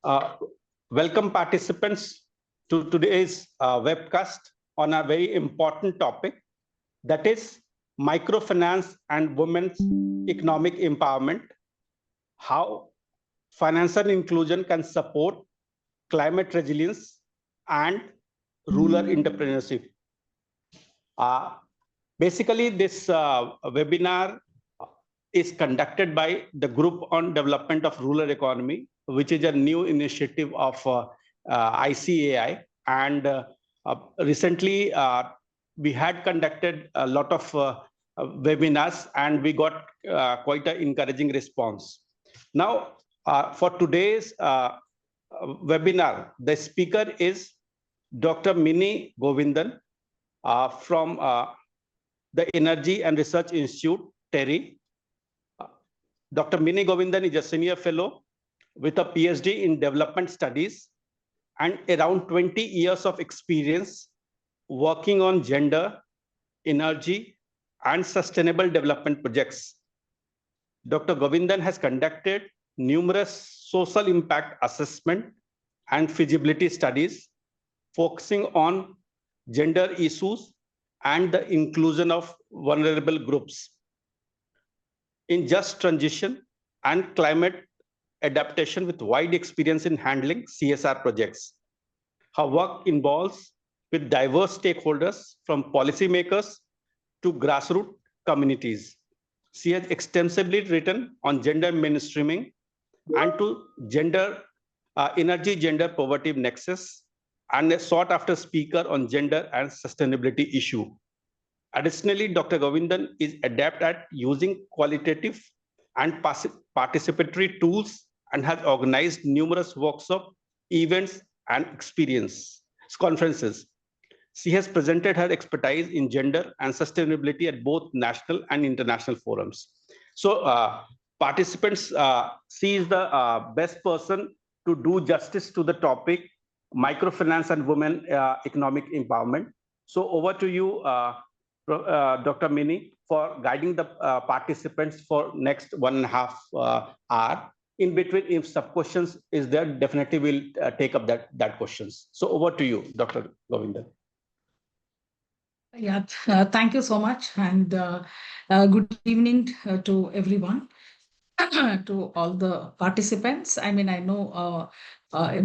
Uh, Welcome participants to today's webcast on a very important topic, that is microfinance and women's economic empowerment, how financial inclusion can support climate resilience and rural entrepreneurship. Uh, Basically, this webinar is conducted by the Group on Development of Rural Economy, which is a new initiative of ICAI. And recently, we had conducted a lot of webinars, and we got quite an encouraging response. Now, for today's webinar, the speaker is Dr. Mini Govindan from the Energy and Research Institute, TERI. Dr. Mini Govindan is a senior fellow with a PhD in development studies and around 20 years of experience working on gender, energy, and sustainable development projects. Dr. Govindan has conducted numerous social impact assessment and feasibility studies focusing on gender issues and the inclusion of vulnerable groups in just transition and climate adaptation with wide experience in handling CSR projects. Her work involves with diverse stakeholders from policymakers to grassroots communities. She has extensively written on gender mainstreaming and to energy gender poverty nexus, and a sought after speaker on gender and sustainability issue. Additionally, Dr. Govindan is adept at using qualitative and participatory tools and has organized numerous workshops, events, and experience conferences. She has presented her expertise in gender and sustainability at both national and international forums. So, participants, she is the best person to do justice to the topic microfinance and women economic empowerment. So, over to you, Dr. Mini, for guiding the participants for next 1.5 hour. In between, if sub questions is there, definitely we'll take up that questions. So over to you, Dr. Govindan. Yeah, thank you so much, and good evening to everyone, to all the participants. I mean, I know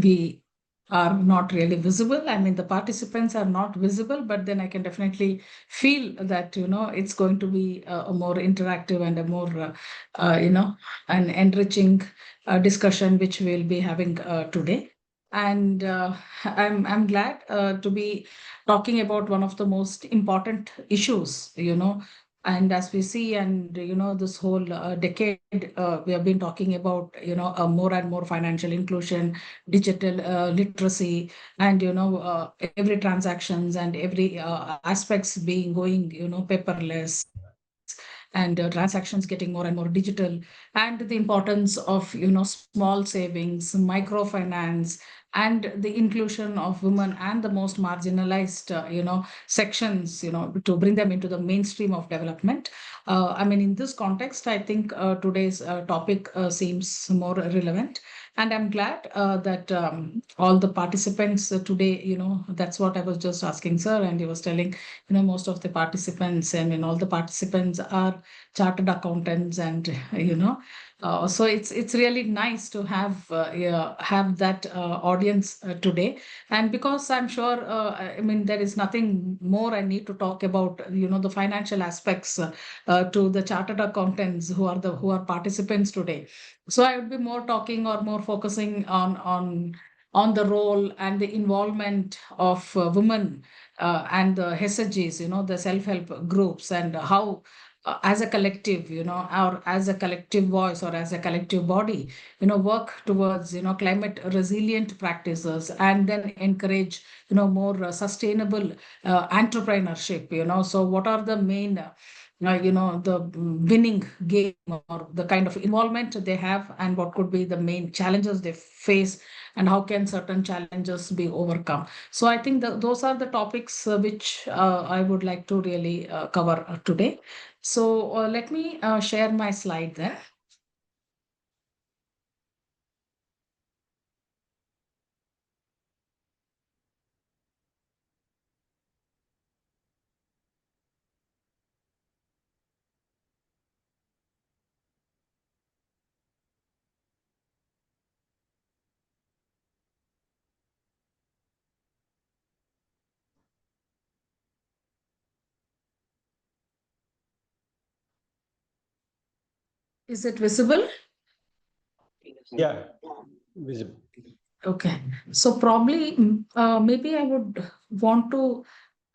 we are not really visible. I mean, the participants are not visible, but then I can definitely feel that, it's going to be a more interactive and a more, an enriching discussion, which we'll be having today. And I'm glad to be talking about one of the most important issues, and as we see, and this whole decade, we have been talking about more and more financial inclusion, digital literacy, and every transactions and every aspects being going paperless, and transactions getting more and more digital, and the importance of small savings, microfinance, and the inclusion of women and the most marginalized sections, to bring them into the mainstream of development. I mean, in this context, I think today's topic seems more relevant. And I'm glad that all the participants today, that's what I was just asking, sir. And he was telling, most of the participants, I mean, all the participants are chartered accountants, and, so it's really nice to have that audience today. And because I'm sure, I mean, there is nothing more I need to talk about, the financial aspects to the chartered accountants who are participants today. So I would be more talking or more focusing on the role and the involvement of women and the SHGs, the self-help groups, and how as a collective, or as a collective voice or as a collective body, work towards, climate resilient practices, and then encourage, more sustainable entrepreneurship, So what are the main the winning game or the kind of involvement they have, and what could be the main challenges they face, and how can certain challenges be overcome. So I think those are the topics which I would like to really cover today. So let me share my slide there. Is it visible? Yeah, visible. Okay. So probably, maybe I would want to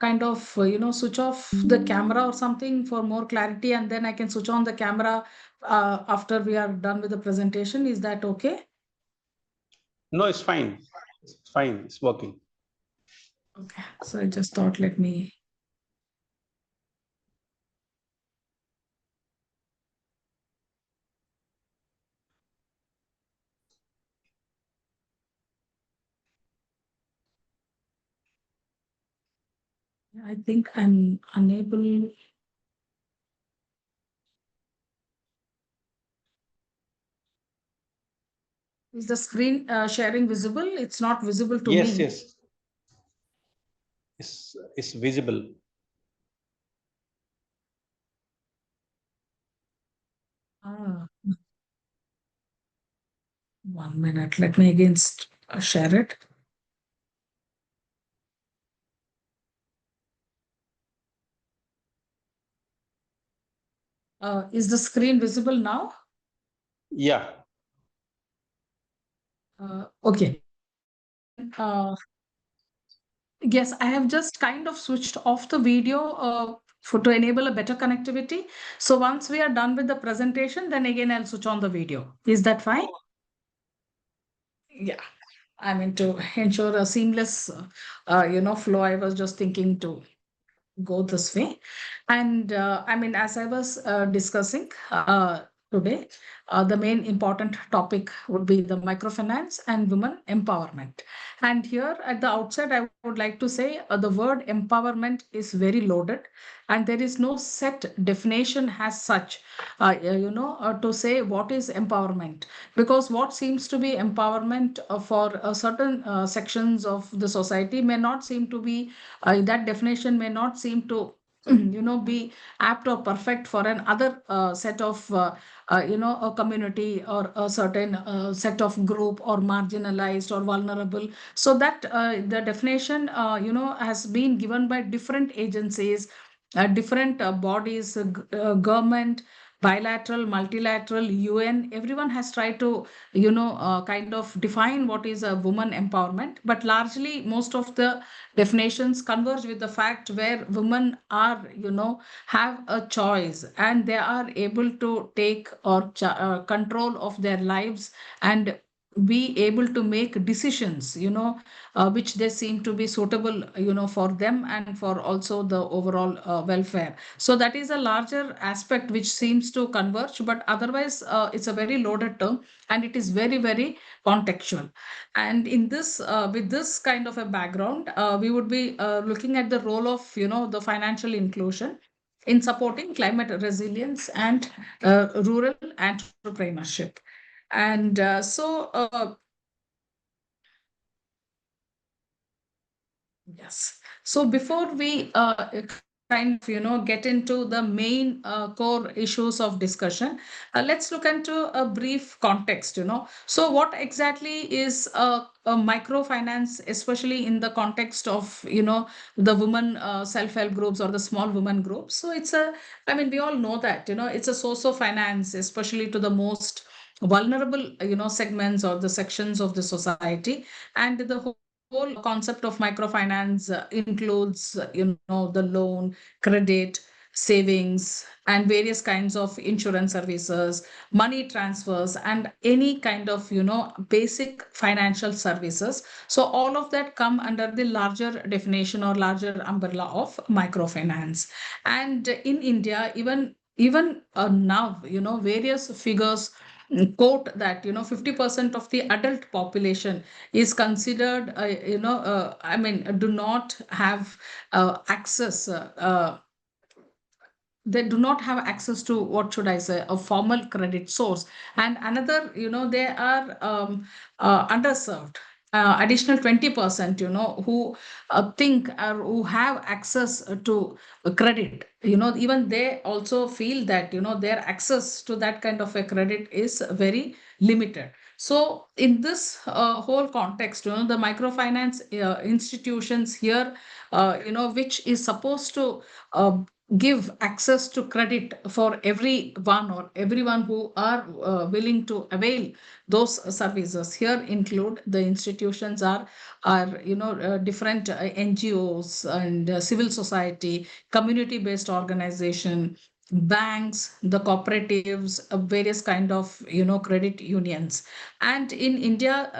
kind of, switch off the camera or something for more clarity, and then I can switch on the camera after we are done with the presentation. Is that okay? No, it's fine. It's fine. It's working. Okay. So I just thought, let me. I think I'm unable. Is the screen sharing visible? It's not visible to Yes, me. yes. It's visible. Ah, 1 minute. Let me again share it. Is the screen visible now? Yeah. Okay. Uh, yes, I have just kind of switched off the video for to enable a better connectivity. So once we are done with the presentation, then again I'll switch on the video. Is that fine? Yeah. I mean, to ensure a seamless, flow, I was just thinking to go this way. And I mean, as I was discussing today, the main important topic would be the microfinance and women empowerment. And here at the outset, I would like to say the word empowerment is very loaded, and there is no set definition as such, to say what is empowerment. Because what seems to be empowerment for certain sections of the society may not seem to be that definition may not seem to be apt or perfect for an other set of a community or a certain set of group or marginalized or vulnerable, so that the definition has been given by different agencies, different bodies, government, bilateral, multilateral, UN. Everyone has tried to kind of define what is a woman empowerment, but largely most of the definitions converge with the fact where women are have a choice, and they are able to take or control of their lives, and be able to make decisions which they seem to be suitable for them and for also the overall welfare. So that is a larger aspect which seems to converge, but otherwise it's a very loaded term, and it is very, very contextual. And in this, with this kind of a background, we would be looking at the role of the financial inclusion in supporting climate resilience and rural entrepreneurship. And yes. So before we kind of get into the main core issues of discussion, let's look into a brief context. So what exactly is a microfinance, especially in the context of the women self-help groups or the small women groups? So it's a, I mean, we all know that it's a source of finance, especially to the most vulnerable segments or the sections of the society. And the whole concept of microfinance includes the loan, credit, savings, and various kinds of insurance services, money transfers, and any kind of basic financial services. So all of that come under the larger definition or larger umbrella of microfinance. And in India, even now, various figures quote that 50% of the adult population is considered I mean, do not have access they do not have access to, what should I say, a formal credit source. And another, they are underserved. Additional 20% who think or who have access to credit, even they also feel that their access to that kind of a credit is very limited. So in this whole context, the microfinance institutions here, which is supposed to give access to credit for everyone or everyone who are willing to avail those services. Here include the institutions are different NGOs and civil society, community based organization, banks, the cooperatives, various kind of credit unions. And in India,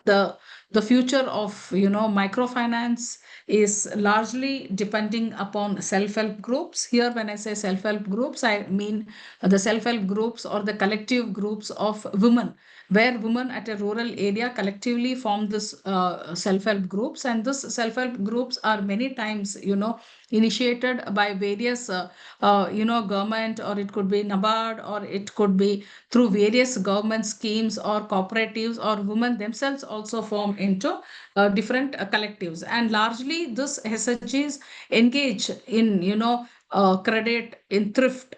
the future of microfinance is largely depending upon self-help groups. Here, when I say self-help groups, I mean the self-help groups or the collective groups of women, where women at a rural area collectively form this self-help groups. And this self-help groups are many times, initiated by various, government, or it could be NABARD, or it could be through various government schemes or cooperatives, or women themselves also form into different collectives. And largely this SHGs engage in credit, in thrift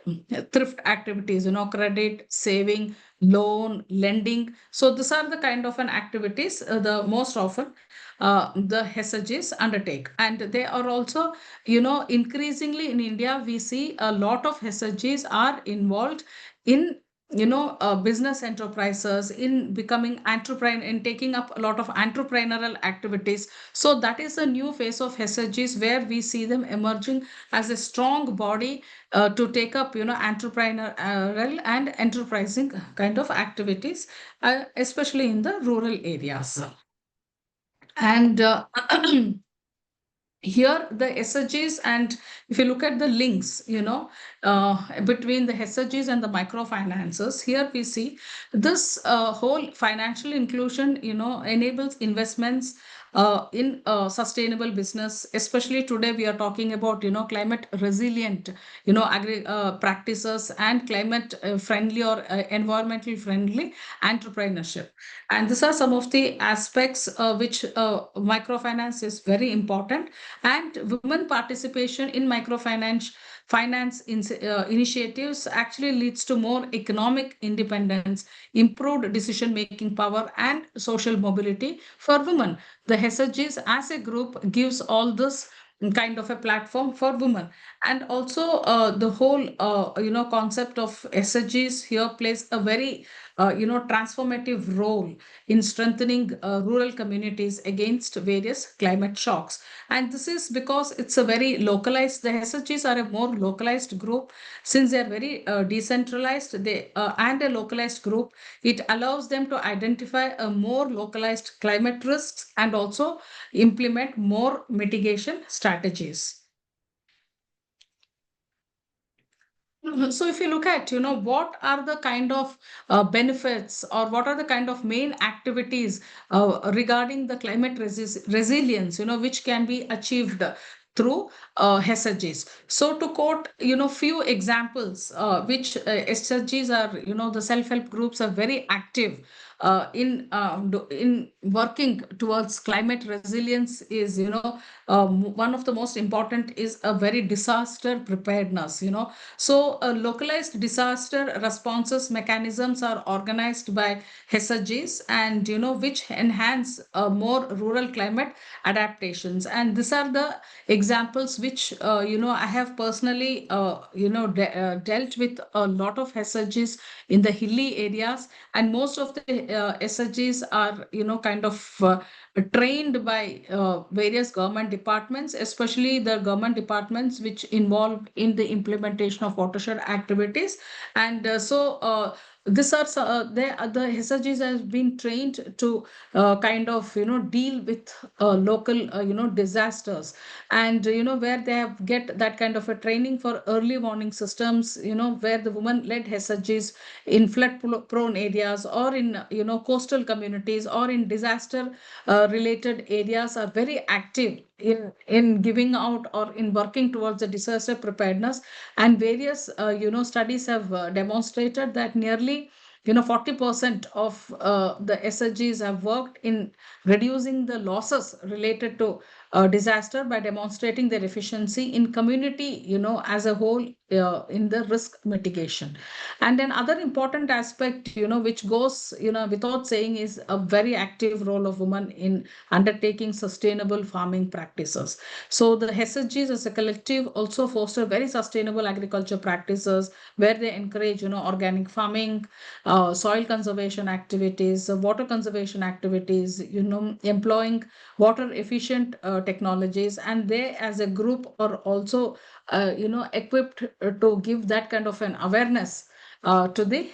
activities, credit, saving, loan, lending. So these are the kind of an activities the most often the SHGs undertake. And they are also, increasingly in India we see a lot of SHGs are involved in business enterprises, in becoming entrepreneur, in taking up a lot of entrepreneurial activities. So that is a new phase of SHGs where we see them emerging as a strong body to take up entrepreneurial and enterprising kind of activities, especially in the rural areas. And here the SHGs, and if you look at the links between the SHGs and the microfinances, here we see this whole financial inclusion enables investments in sustainable business. Especially today we are talking about climate resilient practices and climate friendly or environmental friendly entrepreneurship. And these are some of the aspects which microfinance is very important. And women participation in finance initiatives actually leads to more economic independence, improved decision making power, and social mobility for women. The SHGs as a group gives all this kind of a platform for women. And also the whole concept of SHGs here plays a very transformative role in strengthening rural communities against various climate shocks. And this is because it's a very localized, the SHGs are a more localized group. Since they're very decentralized, and a localized group, it allows them to identify a more localized climate risks and also implement more mitigation strategies. So if you look at, what are the kind of benefits, or what are the kind of main activities regarding the climate resilience, which can be achieved through SHGs. So to quote, few examples, which SHGs are, the self-help groups are very active in working towards climate resilience is, one of the most important is a very disaster preparedness, So localized disaster responses mechanisms are organized by SHGs, and, which enhance more rural climate adaptations. And these are the examples which, I have personally, dealt with a lot of SHGs in the hilly areas. And most of the SHGs are, kind of trained by various government departments, especially the government departments which involved in the implementation of watershed activities. And these are the SHGs has been trained to kind of deal with local disasters. And where they have get that kind of a training for early warning systems, where the women led SHGs in flood prone areas, or in coastal communities, or in disaster related areas, are very active in giving out or in working towards the disaster preparedness. And various studies have demonstrated that nearly 40% of the SHGs have worked in reducing the losses related to disaster by demonstrating their efficiency in community as a whole in the risk mitigation. And another important aspect, which goes, without saying, is a very active role of women in undertaking sustainable farming practices. So the SSGs as a collective also foster very sustainable agriculture practices where they encourage, organic farming, soil conservation activities, water conservation activities, employing water efficient technologies, and they as a group are also equipped to give that kind of an awareness to the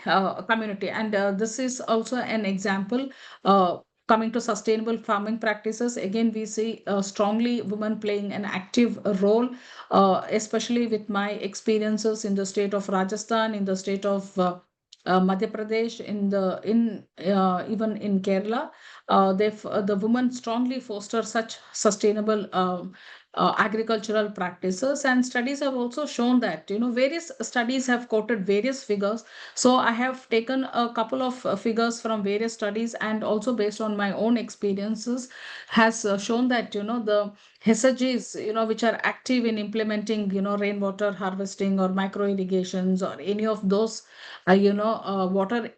community. And this is also an example. Coming to sustainable farming practices, again, we see strongly women playing an active role, especially with my experiences in the state of Rajasthan, in the state of Madhya Pradesh, even in Kerala. The women strongly foster such sustainable agricultural practices, and studies have also shown that, various studies have quoted various figures. So I have taken a couple of figures from various studies, and also based on my own experiences, has shown that, the SHGs, which are active in implementing, rainwater harvesting or micro irrigations or any of those, water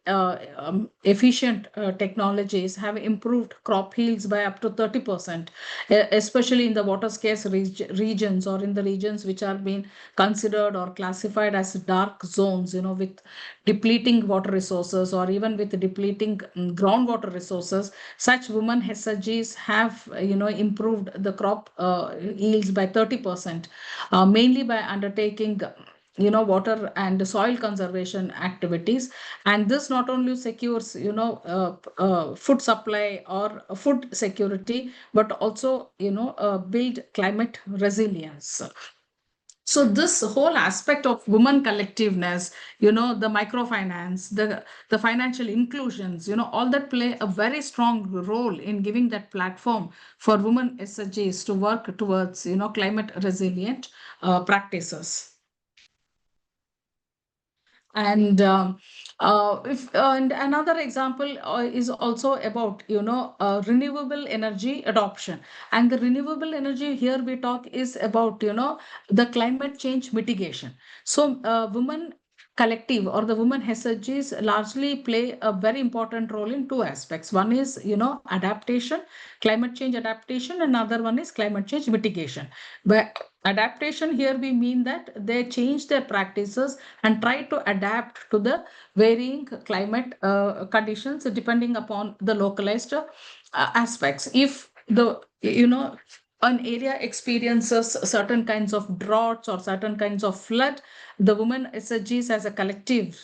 efficient technologies, have improved crop yields by up to 30%, especially in the water scarce regions, or in the regions which are being considered or classified as dark zones, with depleting water resources, or even with depleting groundwater resources. Such women SHGs have, improved the crop yields by 30%, mainly by undertaking, water and soil conservation activities. And this not only secures, food supply or food security, but also, build climate resilience. So this whole aspect of women collectiveness, the microfinance, the financial inclusions, all that play a very strong role in giving that platform for women SHGs to work towards, climate resilient practices. And if and another example is also about, renewable energy adoption. And the renewable energy here we talk is about, the climate change mitigation. So women collective, or the women SHGs, largely play a very important role in two aspects. One is, adaptation, climate change adaptation, and another one is climate change mitigation. But adaptation here, we mean that they change their practices and try to adapt to the varying climate conditions depending upon the localized aspects. If the, an area experiences certain kinds of droughts or certain kinds of flood, the women SHGs as a collective,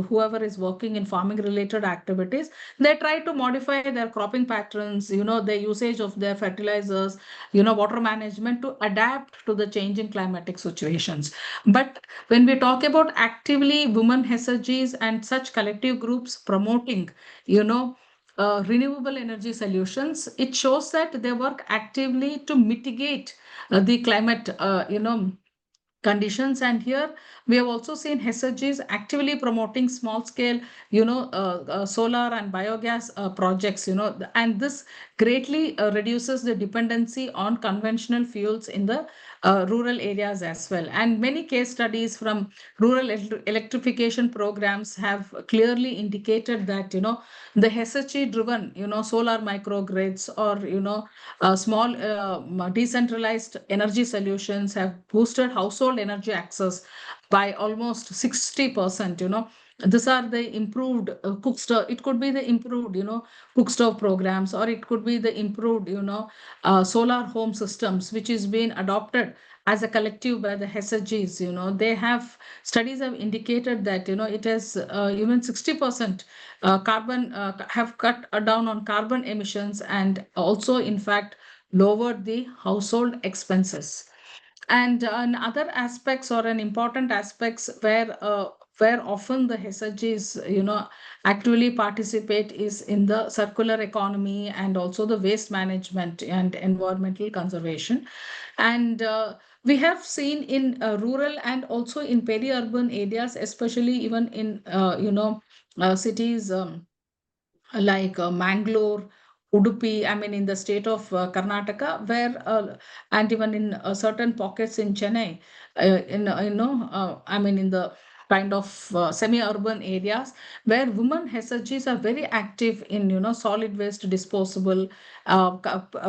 whoever is working in farming related activities, they try to modify their cropping patterns, the usage of their fertilizers, water management, to adapt to the changing climatic situations. But when we talk about actively women SHGs and such collective groups promoting, renewable energy solutions, it shows that they work actively to mitigate the climate, conditions. And here we have also seen SHGs actively promoting small scale, solar and biogas projects, and this greatly reduces the dependency on conventional fuels in the rural areas as well. And many case studies from rural electrification programs have clearly indicated that, the SHG driven, solar microgrids, or, small decentralized energy solutions have boosted household energy access by almost 60%. These are the improved cook stove. It could be the improved, cook stove programs, or it could be the improved, solar home systems, which is being adopted as a collective by the SHGs. They have, studies have indicated that, it has even 60% carbon, have cut down on carbon emissions, and also in fact lowered the household expenses. And other aspects, or an important aspects where often the SHGs, actually participate, is in the circular economy, and also the waste management and environmental conservation. And we have seen in rural and also in peri-urban areas, especially even in, cities like Mangalore Udupi, I mean, in the state of Karnataka, where and even in certain pockets in Chennai, I mean, in the kind of semi-urban areas where women SHGs are very active in, solid waste disposable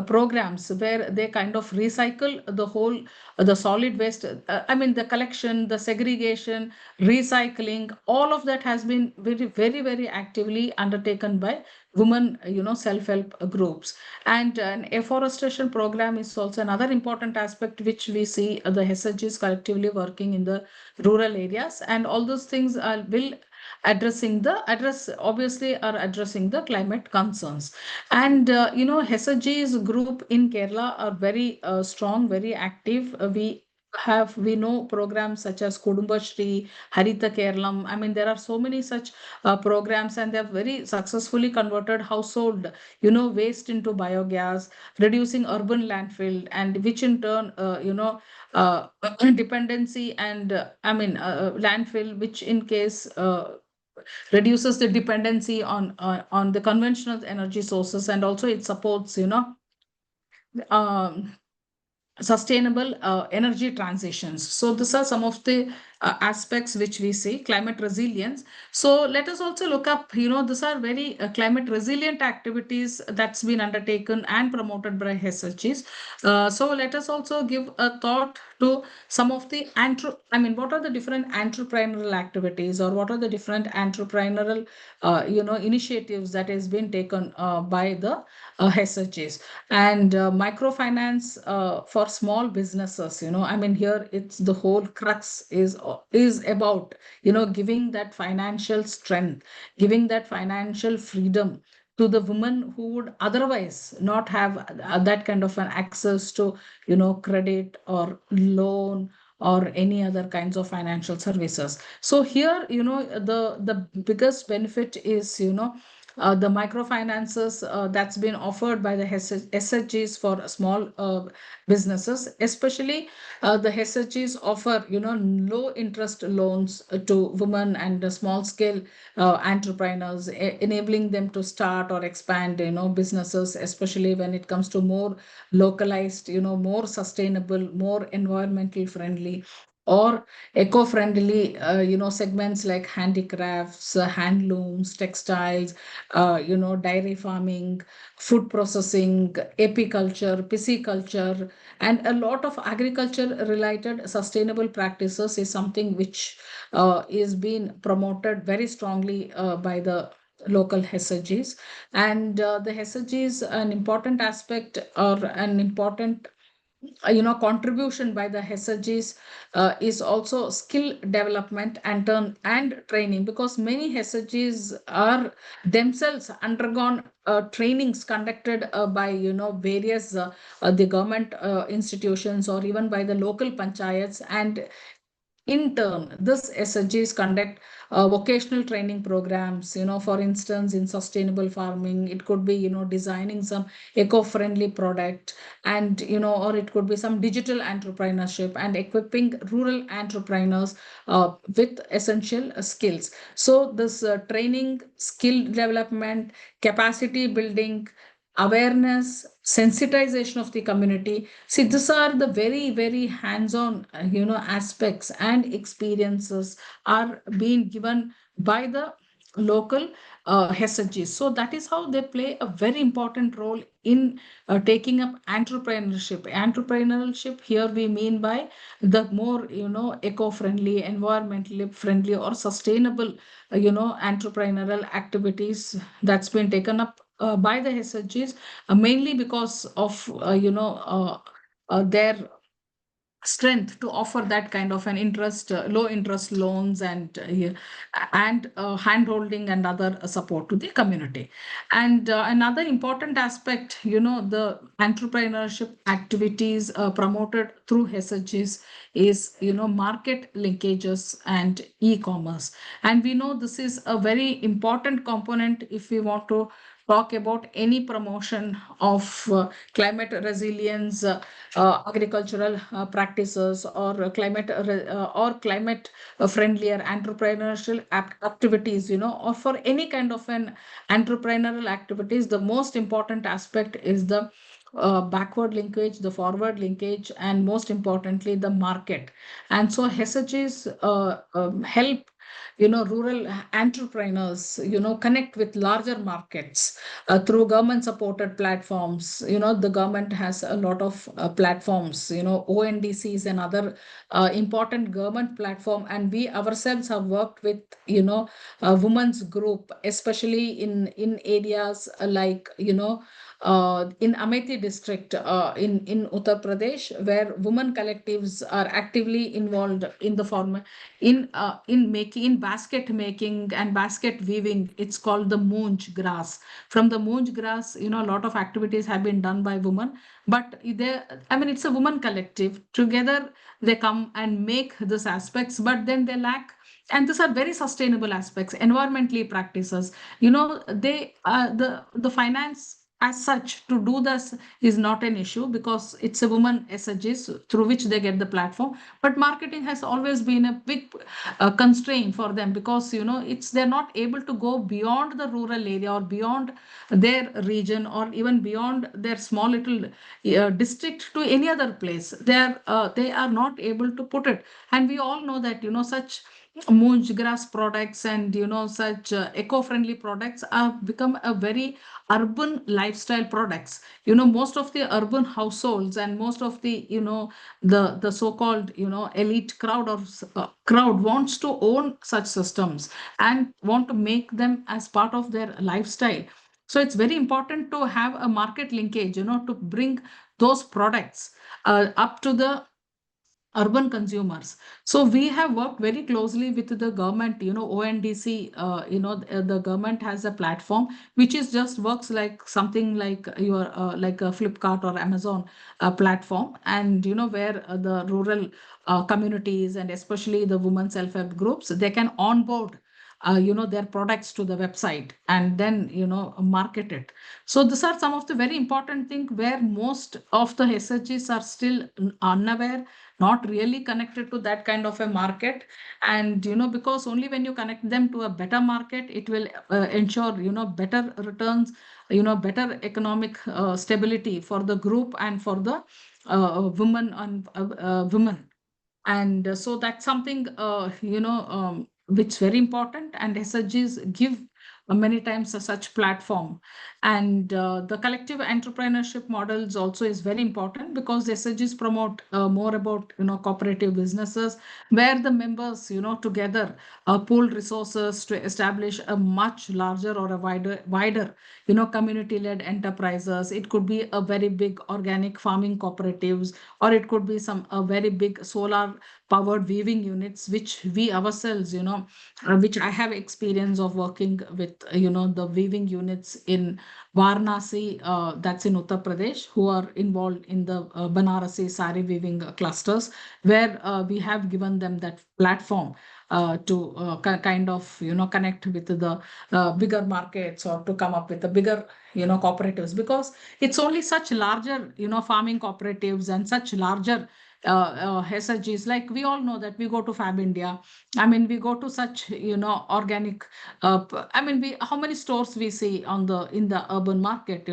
programs where they kind of recycle the whole the solid waste. I mean, the collection, the segregation, recycling, all of that has been very, very, very actively undertaken by women, self-help groups. And an afforestation program is also another important aspect which we see the SHGs collectively working in the rural areas, and all those things will address obviously are addressing the climate concerns. And SHG's group in Kerala are very strong, very active. We know programs such as Kudumba Shri, Harita Kerala. I mean, there are so many such programs, and they have very successfully converted household, waste into biogas, reducing urban landfill, and which in turn, dependency and landfill, which in case reduces the dependency on the conventional energy sources, and also it supports, um, sustainable energy transitions. So these are some of the aspects which we see climate resilience. So let us also look up, these are very climate resilient activities that's been undertaken and promoted by SHGs. So let us also give a thought to some of the what are the different entrepreneurial activities, or what are the different entrepreneurial initiatives that has been taken by the SHGs. And microfinance for small businesses, I mean, here it's the whole crux is about, giving that financial strength, giving that financial freedom to the women who would otherwise not have that kind of an access to, credit or loan or any other kinds of financial services. So here, the biggest benefit is, the microfinances that's been offered by the SHGs for small businesses, especially the SHGs offer, low interest loans to women and small scale entrepreneurs, enabling them to start or expand, businesses, especially when it comes to more localized, more sustainable, more environmental friendly, or eco-friendly, segments like handicrafts, handlooms, textiles, dairy farming, food processing, apiculture, pisciculture, and a lot of agriculture related sustainable practices is something which is being promoted very strongly by the local SHGs. And the SHGs, an important aspect or an important contribution by the SHGs is also skill development and training, because many SHGs are themselves undergone trainings conducted by various the government institutions, or even by the local panchayats. And in turn, this SHGs conduct vocational training programs, for instance, in sustainable farming. It could be, designing some eco-friendly product, and, or it could be some digital entrepreneurship and equipping rural entrepreneurs with essential skills. So this training, skill development, capacity building, awareness, sensitization of the community. See, these are the very, very hands-on, aspects and experiences are being given by the local SHGs. So that is how they play a very important role in taking up entrepreneurship. Entrepreneurship here we mean by the more, eco-friendly, environmentally friendly, or sustainable, entrepreneurial activities that's been taken up by the SHGs, mainly because of their strength to offer that kind of an low interest loans, and hand holding and other support to the community. And another important aspect, the entrepreneurship activities promoted through SHGs is, market linkages and e-commerce. And we know this is a very important component if we want to talk about any promotion of climate resilience, agricultural practices, or climate friendlier entrepreneurial activities, or for any kind of an entrepreneurial activities, the most important aspect is the backward linkage, the forward linkage, and most importantly, the market. And so HSGs help rural entrepreneurs connect with larger markets through government supported platforms. The government has a lot of platforms, ONDCs and other important government platform, and we ourselves have worked with a women's group, especially in areas like in Amethi district in Uttar Pradesh, where women collectives are actively involved in the form in basket making and basket weaving. It's called the moonj grass. From the moonj grass, a lot of activities have been done by women, but it's a woman collective. Together, they come and make these aspects, but then they lack. And these are very sustainable aspects, environmentally practices. The finance as such to do this is not an issue because it's a woman SHGs through which they get the platform. But marketing has always been a big constraint for them because it's they're not able to go beyond the rural area or beyond their region or even beyond their small little district to any other place. They are not able to put it, and we all know that such moonj grass products and such eco-friendly products have become a very urban lifestyle products. Most of the urban households and most of the the so-called elite crowd or crowd wants to own such systems and want to make them as part of their lifestyle. So it's very important to have a market linkage, to bring those products up to the urban consumers. So we have worked very closely with the government, ONDC. The government has a platform which is just works like something like your like a Flipkart or Amazon platform, and where the rural communities and especially the women self-help groups, they can onboard their products to the website and then market it. So these are some of the very important things where most of the SHGs are still unaware, not really connected to that kind of a market. And because only when you connect them to a better market, it will ensure better returns, better economic stability for the group and for the women. And so that's something which very important, and SHGs give many times a such platform. And the collective entrepreneurship models also is very important because SHGs promote more about cooperative businesses where the members together pool resources to establish a much larger or a wider community led enterprises. It could be a very big organic farming cooperatives, or it could be some a very big solar powered weaving units, which we ourselves which I have experience of working with the weaving units in Varanasi, that's in Uttar Pradesh, who are involved in the Banarasi sari weaving clusters, where we have given them that platform to kind of connect with the bigger markets or to come up with the bigger cooperatives, because it's only such larger farming cooperatives and such larger SHGs. Like we all know that we go to Fab India. I mean, we go to such organic. We how many stores we see on the in the urban market,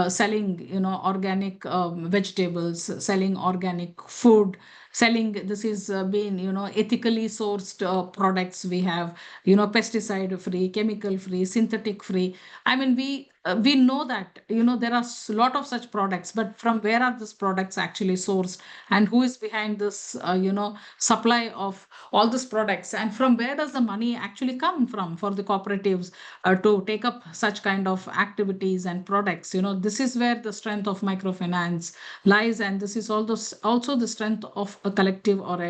selling organic vegetables, selling organic food, selling this is being ethically sourced products. We have pesticide free, chemical free, synthetic free. We know that there are a lot of such products, but from where are these products actually sourced, and who is behind this supply of all these products, and from where does the money actually come from for the cooperatives to take up such kind of activities and products. This is where the strength of microfinance lies, and this is also the strength of a collective or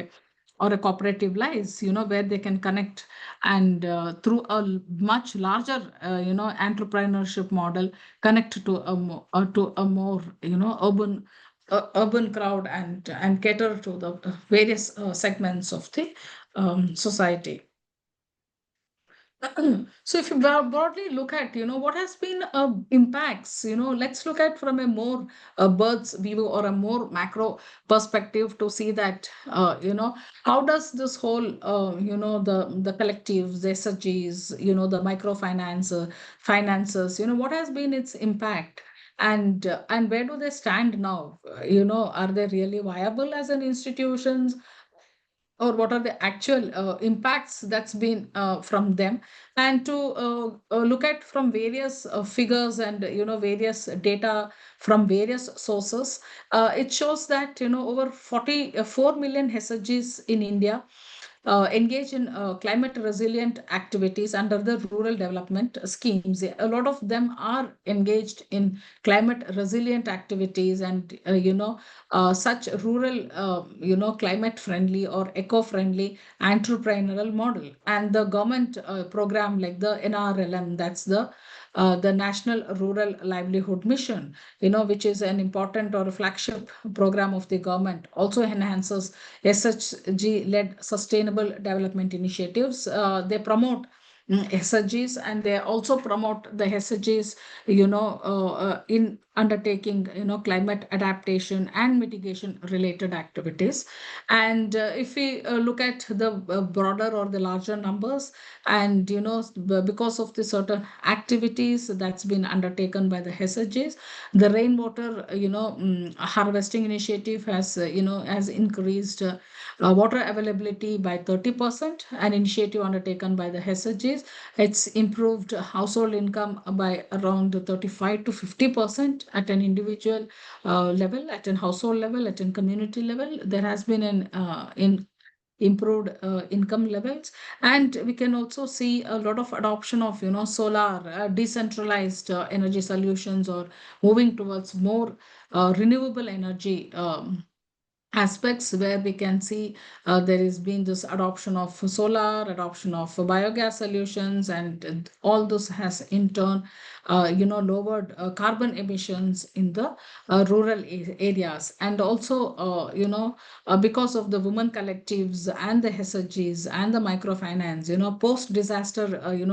a cooperative lies, where they can connect and through a much larger entrepreneurship model connect to a more urban crowd and cater to the various segments of the society. So if you broadly look at, what has been impacts, let's look at from a more bird's view or a more macro perspective to see that, how does this whole, the collectives, the SHGs, the microfinance finances, what has been its impact? And where do they stand now? Are they really viable as an institutions, or what are the actual impacts that's been from them? And to look at from various figures and various data from various sources, it shows that over 44 million SHGs in India engage in climate resilient activities under the rural development schemes. A lot of them are engaged in climate resilient activities, and such rural, climate friendly or eco friendly entrepreneurial model. And the government program like the NRLM, that's the National Rural Livelihood Mission, which is an important or a flagship program of the government, also enhances SHG-led sustainable development initiatives. They promote SHGs, and they also promote the SHGs, in undertaking, climate adaptation and mitigation related activities. And if we look at the broader or the larger numbers, and because of the certain activities that's been undertaken by the SHGs, the rainwater, harvesting initiative has increased water availability by 30%. An initiative undertaken by the SHGs, it's improved household income by around 35 to 50% at an individual level, at an household level, at an community level. There has been an in improved income levels. And we can also see a lot of adoption of solar, decentralized energy solutions, or moving towards more renewable energy aspects, where we can see there has been this adoption of solar, adoption of biogas solutions, and all this has in turn lowered carbon emissions in the rural areas. And also because of the women collectives and the SHGs and the microfinance, post disaster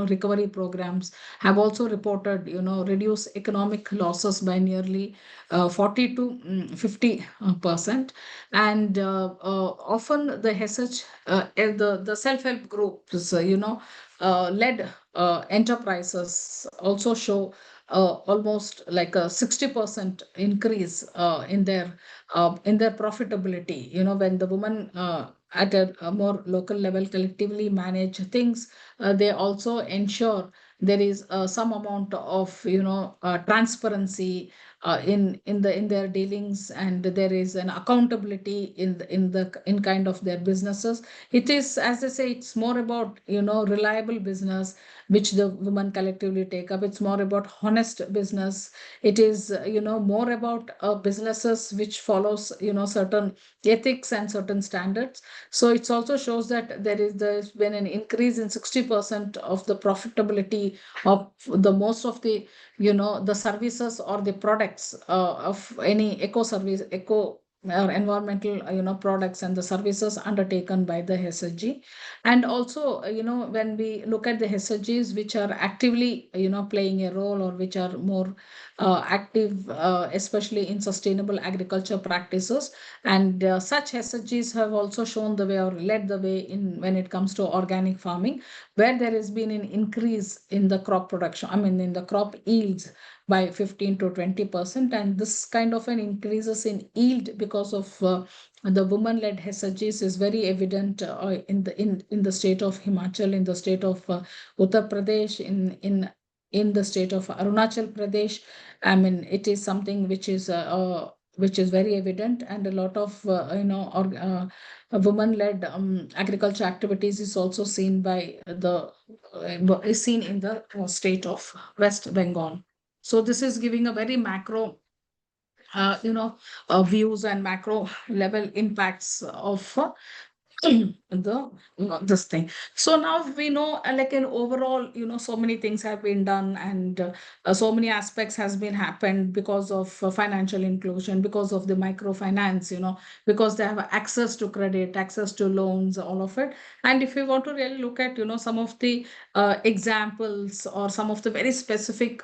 recovery programs have also reported reduce economic losses by nearly 40 to 50%. And often the SH, the self-help groups, led enterprises also show almost like a 60% increase in their profitability. When the women at a more local level collectively manage things, they also ensure there is some amount of transparency in their dealings, and there is an accountability in kind of their businesses. It is, as I say, it's more about reliable business which the women collectively take up. It's more about honest business. It is more about businesses which follows certain ethics and certain standards. So it also shows that there's been an increase in 60% of the profitability of the most of the the services or the products of any eco service, eco or environmental products and the services undertaken by the SHG. And also when we look at the SHGs which are actively playing a role, or which are more active especially in sustainable agriculture practices. And such SHGs have also shown the way or led the way in when it comes to organic farming, where there has been an increase in the crop production, I mean in the crop yields by 15 to 20%. And this kind of an increases in yield because of the women-led SHGs is very evident in the state of Himachal, in the state of Uttar Pradesh, in the state of Arunachal Pradesh. I mean, it is something which is very evident. And a lot of women-led agriculture activities is also seen by the is seen in the state of West Bengal. So this is giving a very macro views and macro level impacts of the this thing. So now we know, like in overall, so many things have been done, and so many aspects has been happened because of financial inclusion, because of the microfinance, because they have access to credit, access to loans, all of it. And if we want to really look at, some of the examples, or some of the very specific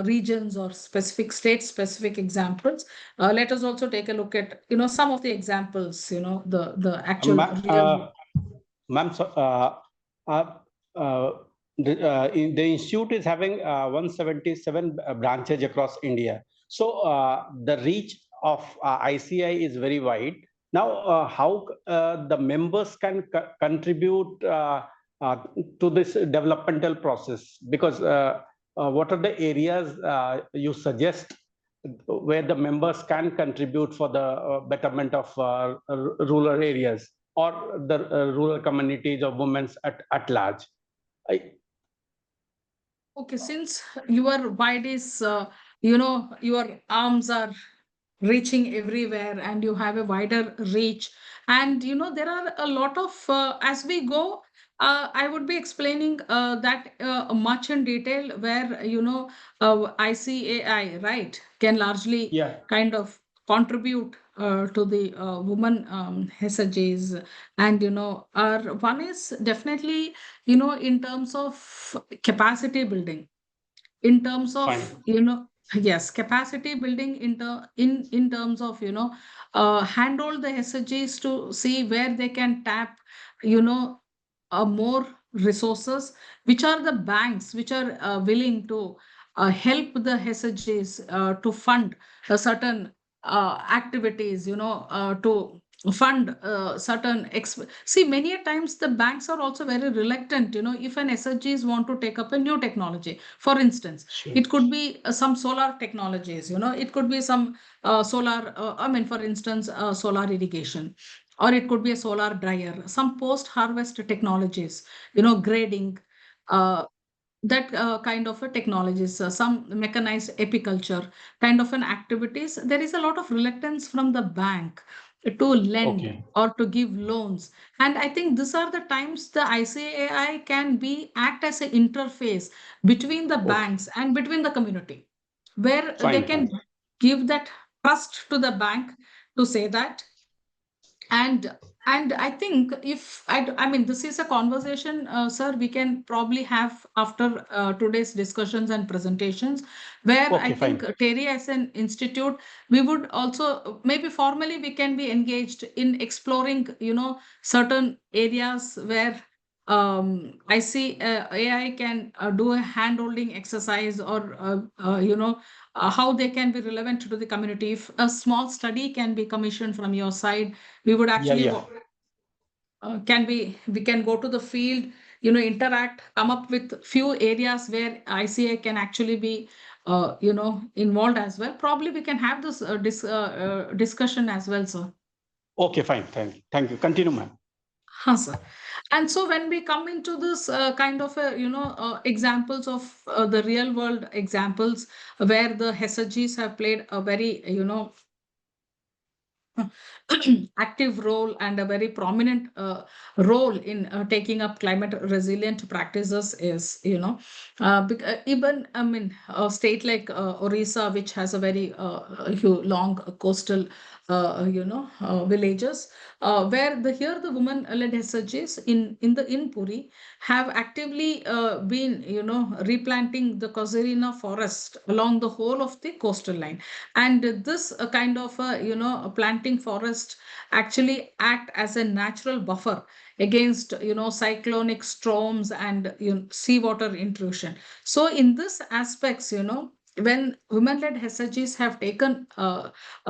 regions or specific state specific examples, let us also take a look at, some of the examples, the actual Ma- real. Ma'am, so, uh, uh, the institute is having 177 branches across India. So the reach of ICI is very wide. Now, how the members can contribute to this developmental process? Because what are the areas you suggest where the members can contribute for the betterment of rural areas or the rural communities of women at large? I, Okay, since your wide is, your arms are reaching everywhere, and you have a wider reach, and there are a lot of, as we go, I would be explaining that much in detail, where ICAI, right, can largely yeah, kind of contribute to the woman SHGs. And our one is definitely, in terms of capacity building, in terms of, fine. yes, capacity building, in terms of, handle the SHGs to see where they can tap, you know more resources, which are the banks which are willing to help the SHGs to fund a certain activities, to fund certain see, many a times the banks are also very reluctant, if an SHGs want to take up a new technology. For instance, Sure. it could be some solar technologies, it could be some solar, I mean, for instance, solar irrigation, or it could be a solar dryer, some post harvest technologies, grading, uh, that kind of a technologies, some mechanized apiculture kind of an activities. There is a lot of reluctance from the bank to lend Okay. or to give loans. And I think these are the times the ICAI can be act as an interface between the Okay. banks and between the community, where they Fine. can Fine. give that trust to the bank to say that. And I think, if I mean, this is a conversation, sir, we can probably have after today's discussions and presentations, where I Okay. think Fine. Terry as an institute, we would also, maybe formally we can be engaged in exploring, certain areas where I see AI can do a hand holding exercise, or how they can be relevant to the community. If a small study can be commissioned from your side, we would Yeah. actually Yeah. can we can go to the field, interact, come up with few areas where ICA can actually be involved as well. Probably we can have this discussion as well, sir. Okay. Fine. Thank you. Thank you. Continue, ma'am. Huh, sir. And so when we come into this kind of examples of the real world examples, where the SHGs have played a very active role and a very prominent role in taking up climate resilient practices, is, even, I mean, a state like Orissa, which has a very long coastal villages, where here the women led SHGs in Puri have actively been, replanting the Casuarina forest along the whole of the coastal line. And this kind of a planting forest actually act as a natural buffer against, cyclonic storms and, seawater intrusion. So in this aspects, when women-led SHGs have taken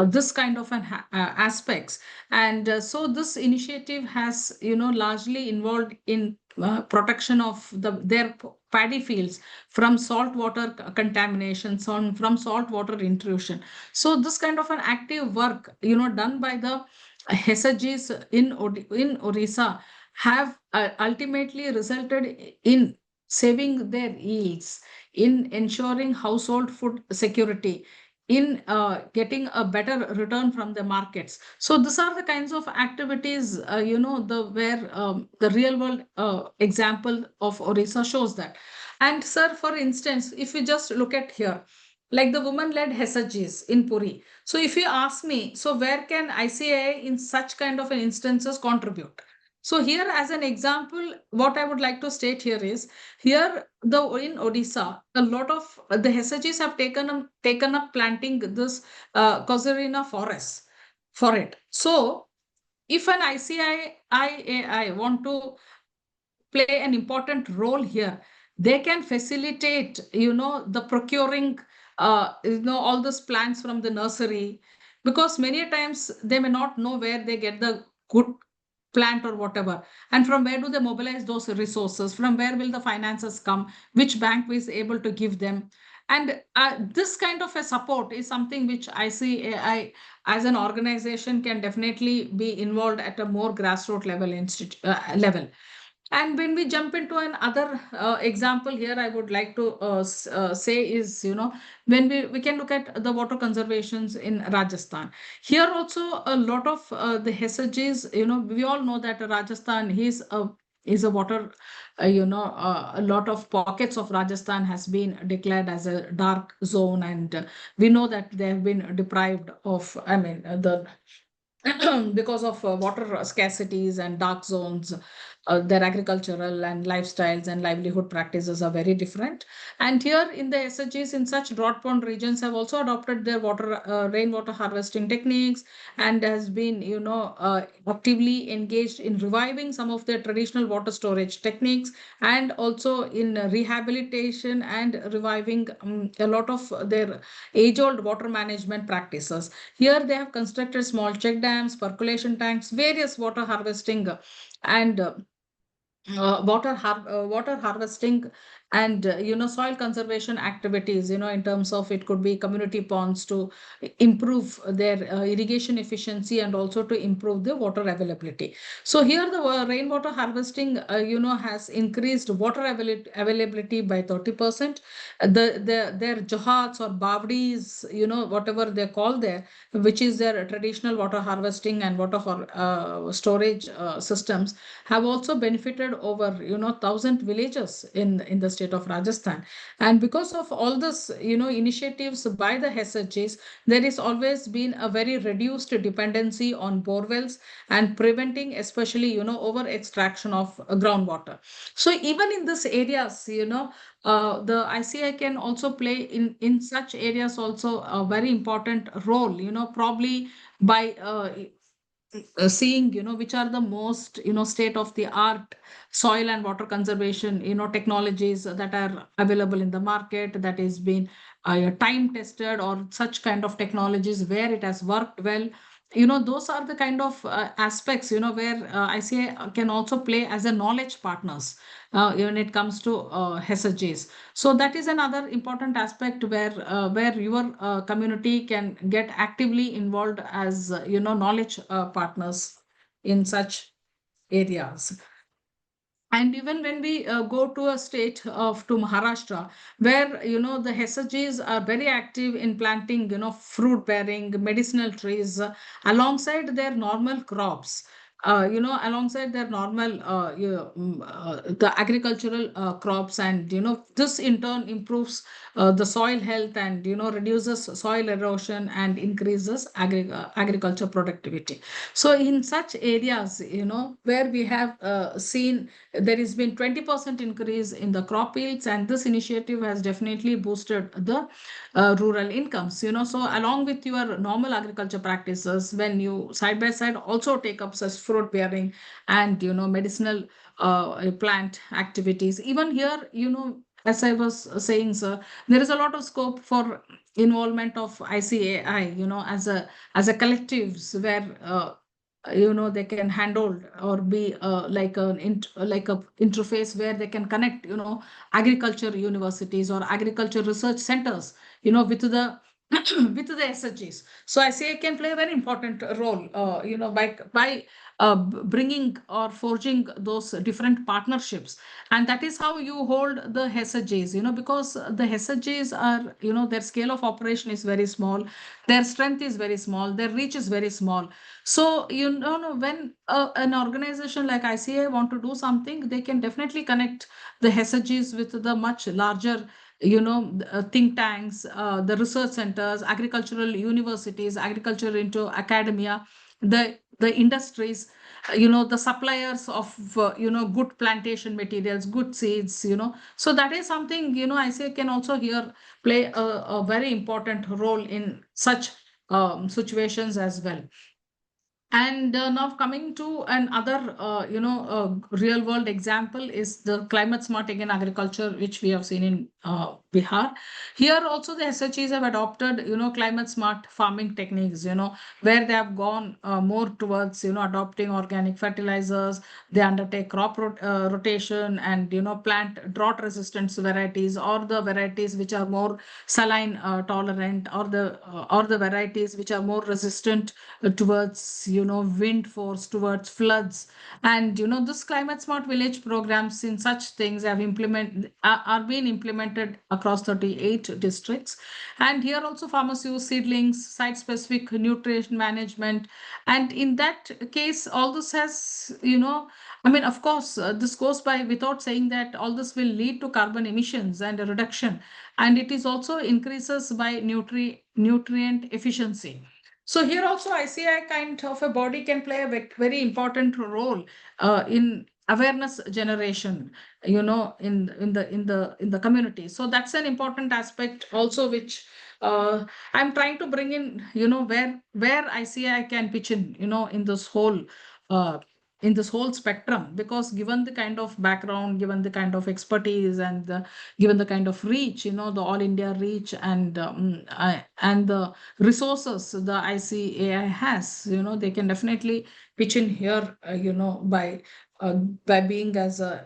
this kind of an aspects, and so this initiative has, largely involved in protection of their paddy fields from saltwater contamination, from saltwater intrusion. So this kind of an active work, done by the SHGs in Orissa, have ultimately resulted in saving their yields, in ensuring household food security, in getting a better return from the markets. So these are the kinds of activities, the where the real world example of Orissa shows that. And sir, for instance, if you just look at here, like the women-led SHGs in Puri. So if you ask me, so where can ICAI in such kind of an instances contribute? So here, as an example, what I would like to state here is, here the in Odisha, a lot of the SHGs have taken up planting this Casuarina forest for it. So if an ICAI want to play an important role here, they can facilitate, the procuring, all those plants from the nursery, because many times they may not know where they get the good plant or whatever, and from where do they mobilize those resources, from where will the finances come, which bank is able to give them. And this kind of a support is something which ICAI as an organization can definitely be involved at a more grassroots level. And when we jump into another example here, I would like to say is, when we can look at the water conservations in Rajasthan. Here also a lot of the HSGs, we all know that Rajasthan is a water, a lot of pockets of Rajasthan has been declared as a dark zone, and we know that they have been deprived of, I mean, the because of water scarcities and dark zones. Their agricultural and lifestyles and livelihood practices are very different. And here in the SHGs in such drought prone regions have also adopted their rainwater harvesting techniques, and has been, actively engaged in reviving some of their traditional water storage techniques, and also in rehabilitation and reviving a lot of their age old water management practices. Here they have constructed small check dams, percolation tanks, various water harvesting and water harvesting, and soil conservation activities, in terms of, it could be community ponds to improve their irrigation efficiency, and also to improve the water availability. So here the rainwater harvesting, has increased water availability by 30%. Their johats or bavdis, whatever they call there, which is their traditional water harvesting and water storage systems, have also benefited over 1,000 villages in the state of Rajasthan. And because of all this, initiatives by the SHGs, there is always been a very reduced dependency on bore wells, and preventing especially over extraction of groundwater. So even in these areas, the ICI can also play in such areas also a very important role, probably by seeing which are the most state of the art soil and water conservation technologies that are available in the market, that is been time tested, or such kind of technologies where it has worked well. Those are the kind of aspects where ICA can also play as a knowledge partners when it comes to SHGs. So that is another important aspect where your community can get actively involved as knowledge partners in such areas. And even when we go to a state of to Maharashtra, where the SHGs are very active in planting fruit bearing medicinal trees alongside their normal crops. Alongside their normal the agricultural crops, and this in turn improves the soil health, and reduces soil erosion and increases agriculture productivity. So in such areas, where we have seen there has been 20% increase in the crop yields, and this initiative has definitely boosted the rural incomes. So along with your normal agriculture practices, when you side by side also take up such fruit bearing and medicinal plant activities, even here, as I was saying, sir, there is a lot of scope for involvement of ICAI, as a collectives, where they can handle or be like a interface where they can connect agriculture universities or agriculture research centers with the with the SHGs. So ICI can play a very important role, by bringing or forging those different partnerships, and that is how you hold the SHGs. Because the SHGs are, their scale of operation is very small, their strength is very small, their reach is very small. So when an organization like ICI want to do something, they can definitely connect the SHGs with the much larger think tanks, the research centers, agricultural universities, agriculture into academia, the industries, the suppliers of good plantation materials, good seeds. So that is something, I say, can also here play a very important role in such situations as well. And now coming to another, real world example is the climate smart again agriculture, which we have seen in Bihar. Here also the SHEs have adopted, climate smart farming techniques, where they have gone more towards, adopting organic fertilizers. They undertake crop rotation and, plant drought resistant varieties, or the varieties which are more saline tolerant, or the varieties which are more resistant towards wind force, towards floods. And this climate smart village programs in such things are being implemented across 38 districts. And here also farmers use seedlings, site specific nutrition management. And in that case, all this has, I mean, of course, this goes by without saying that all this will lead to carbon emissions and a reduction, and it is also increases by nutrient efficiency. So here also ICI kind of a body can play a very important role in awareness generation, in the community. So that's an important aspect also, which I'm trying to bring in, where ICI can pitch in, uh, in this whole spectrum, because given the kind of background, given the kind of expertise, and given the kind of reach, the all India reach, and the resources the ICAI has, they can definitely pitch in here, by being as a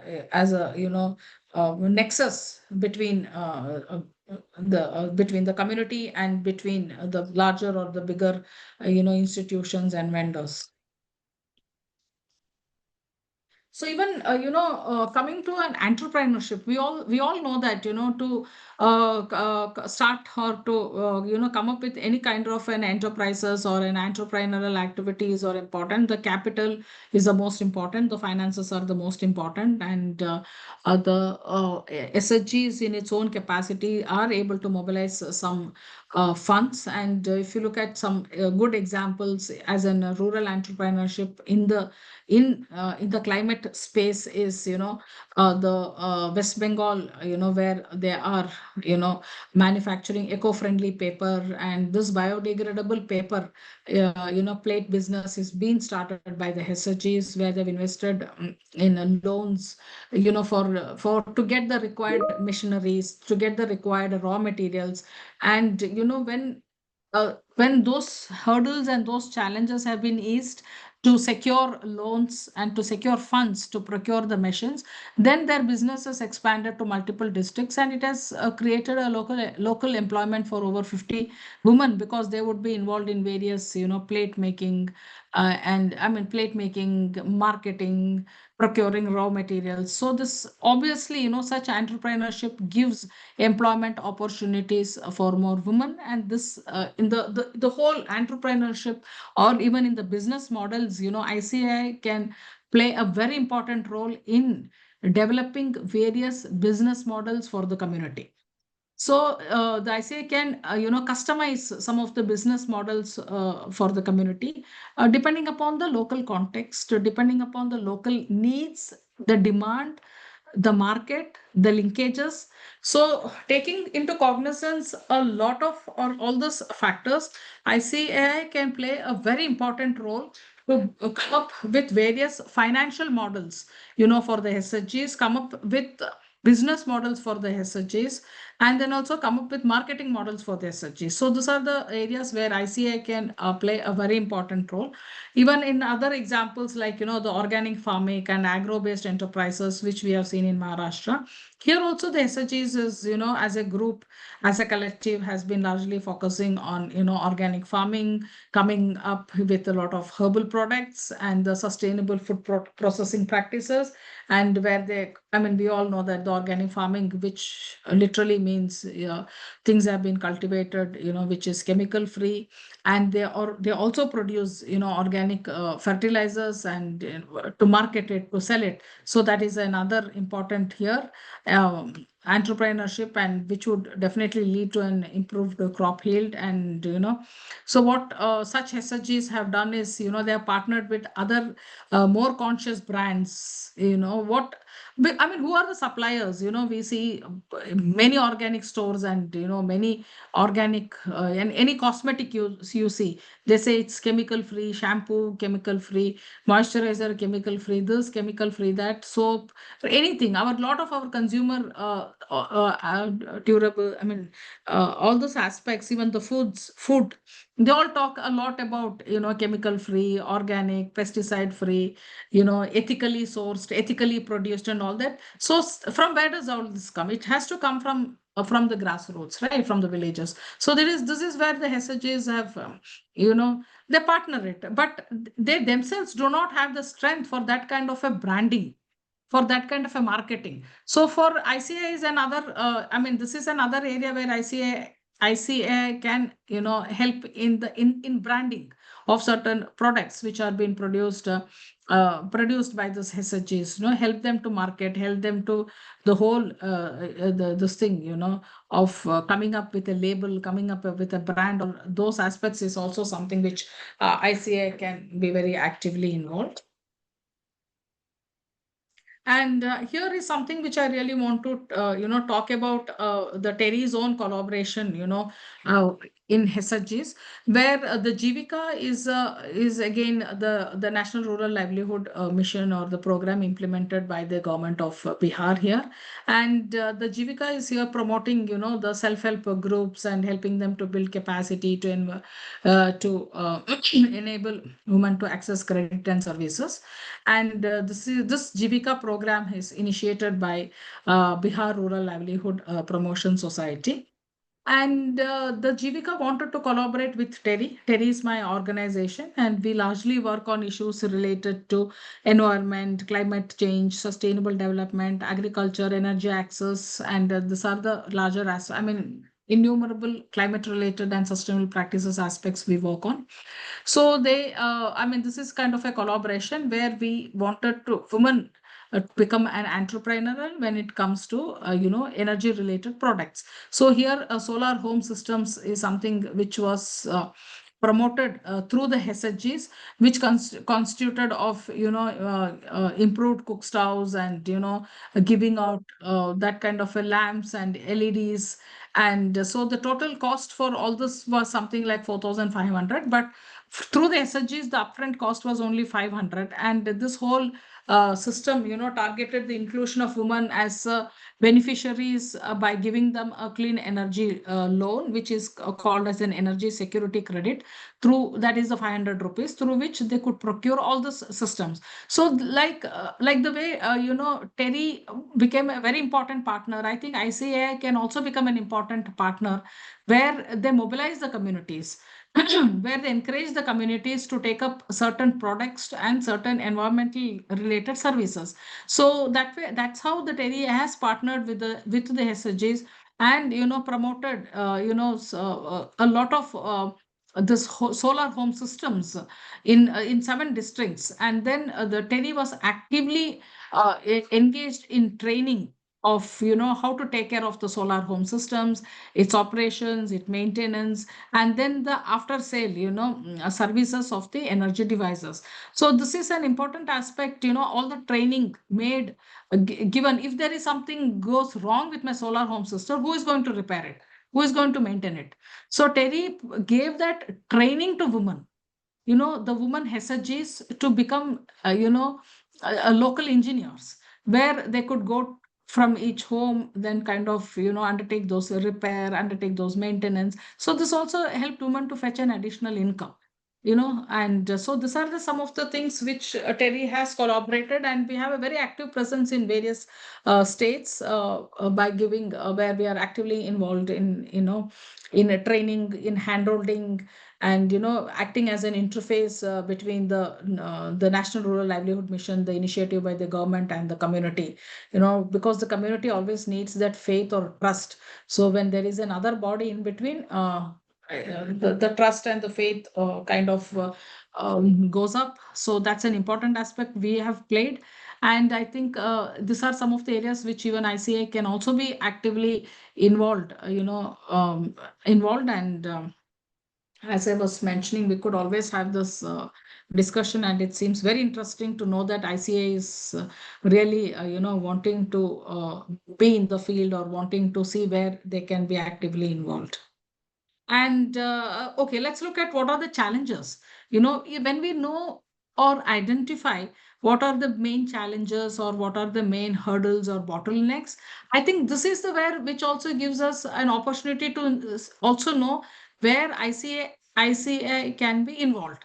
nexus between the community and between the larger or the bigger institutions and vendors. So even coming to an entrepreneurship, we all know that to start or to come up with any kind of an enterprises or an entrepreneurial activities are important. The capital is the most important. The finances are the most important, and the SHGs in its own capacity are able to mobilize some funds. And if you look at some good examples as in rural entrepreneurship in the climate space is the West Bengal, where they are manufacturing eco-friendly paper, and this biodegradable paper plate business is being started by the SHGs, where they've invested in loans for to get the required machineries, to get the required raw materials. And when those hurdles and those challenges have been eased, to secure loans and to secure funds to procure the machines, then their business has expanded to multiple districts, and it has created a local employment for over 50 women, because they would be involved in various plate making, and I mean plate making, marketing, procuring raw materials. So this obviously, such entrepreneurship gives employment opportunities for more women. And this in the whole entrepreneurship, or even in the business models, ICI can play a very important role in developing various business models for the community. So the ICA can, customize some of the business models for the community, depending upon the local context, depending upon the local needs, the demand, the market, the linkages. So taking into cognizance a lot of or all those factors, ICAI can play a very important role to come up with various financial models, for the SHGs, come up with business models for the SHGs, and then also come up with marketing models for the SHG. So these are the areas where ICA can play a very important role. Even in other examples like, the organic farming and agro-based enterprises, which we have seen in Maharashtra, here also the SHGs is, as a group, as a collective, has been largely focusing on, organic farming, coming up with a lot of herbal products and the sustainable food processing practices. And where we all know that the organic farming, which literally means things have been cultivated, which is chemical free, and they also produce, organic fertilizers, and to market it, to sell it. So that is another important here. Entrepreneurship, and which would definitely lead to an improved crop yield. And so what such SHGs have done is, they have partnered with other more conscious brands. Who are the suppliers? We see many organic stores, and many organic and any cosmetic you see, they say it's chemical free shampoo, chemical free moisturizer, chemical free this, chemical free that, soap, anything. Our lot of our consumer durable, all those aspects, even the food, they all talk a lot about, chemical free, organic, pesticide free, ethically sourced, ethically produced, and all that. So from where does all this come? It has to come from the grassroots, right, from the villages. So this is where the SHGs have, they partner it, but they themselves do not have the strength for that kind of a branding, for that kind of a marketing. So for ICA is another, this is another area where ICA can, help in in branding of certain products which are being produced by this SHGs, help them to market, help them to the whole this thing, of coming up with a label, coming up with a brand, or those aspects is also something which ICA can be very actively involved. And here is something which I really want to, talk about the Terry's own collaboration, in SHGs, where the Jivika is again the National Rural Livelihood Mission, or the program implemented by the government of Bihar here. And the Jivika is here promoting, the self-help groups, and helping them to build capacity to enable women to access credit and services. And this Jivika program is initiated by Bihar Rural Livelihood Promotion Society. And the Jivika wanted to collaborate with Terry. Terry is my organization, and we largely work on issues related to environment, climate change, sustainable development, agriculture, energy access, and these are the larger innumerable climate related and sustainable practices aspects we work on. So this is kind of a collaboration where we wanted to women become an entrepreneur when it comes to energy related products. So here solar home systems is something which was promoted through the SHGs, which constituted of improved cook stoves, and giving out that kind of a lamps and LEDs. And so the total cost for all this was something like 4,500, but through the SHGs, the upfront cost was only 500. And this whole system, targeted the inclusion of women as beneficiaries by giving them a clean energy loan, which is called as an energy security credit. Through that is the 500 rupees, through which they could procure all the systems. So like the way, Terry became a very important partner, I think ICAI can also become an important partner, where they mobilize the communities, where they encourage the communities to take up certain products and certain environmental related services. So that way, that's how the Terry has partnered with the SHGs, and promoted a lot of this solar home systems in 7 districts. And then the Terry was actively engaged in training of how to take care of the solar home systems, its operations, its maintenance, and then the after sale services of the energy devices. So this is an important aspect, all the training made, given if there is something goes wrong with my solar home system, who is going to repair it, who is going to maintain it? So Terry gave that training to women, the women SHGs, to become a local engineers, where they could go from each home, then kind of, undertake those repair, undertake those maintenance. So this also helped women to fetch an additional income. And so these are some of the things which Terry has collaborated, and we have a very active presence in various states, by giving, where we are actively involved in, in a training, in handholding, and acting as an interface between the National Rural Livelihood Mission, the initiative by the government, and the community. Because the community always needs that faith or trust. So when there is another body in between, the trust and the faith kind of goes up. So that's an important aspect we have played. And I think these are some of the areas which even ICA can also be actively involved, involved. And as I was mentioning, we could always have this discussion, and it seems very interesting to know that ICA is really, wanting to be in the field, or wanting to see where they can be actively involved. And okay, let's look at what are the challenges. When we know or identify what are the main challenges, or what are the main hurdles or bottlenecks, I think this is the where which also gives us an opportunity to also know where ICA can be involved.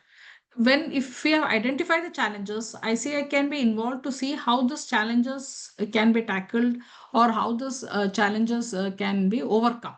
When if we have identified the challenges, ICA can be involved to see how these challenges can be tackled, or how these challenges can be overcome.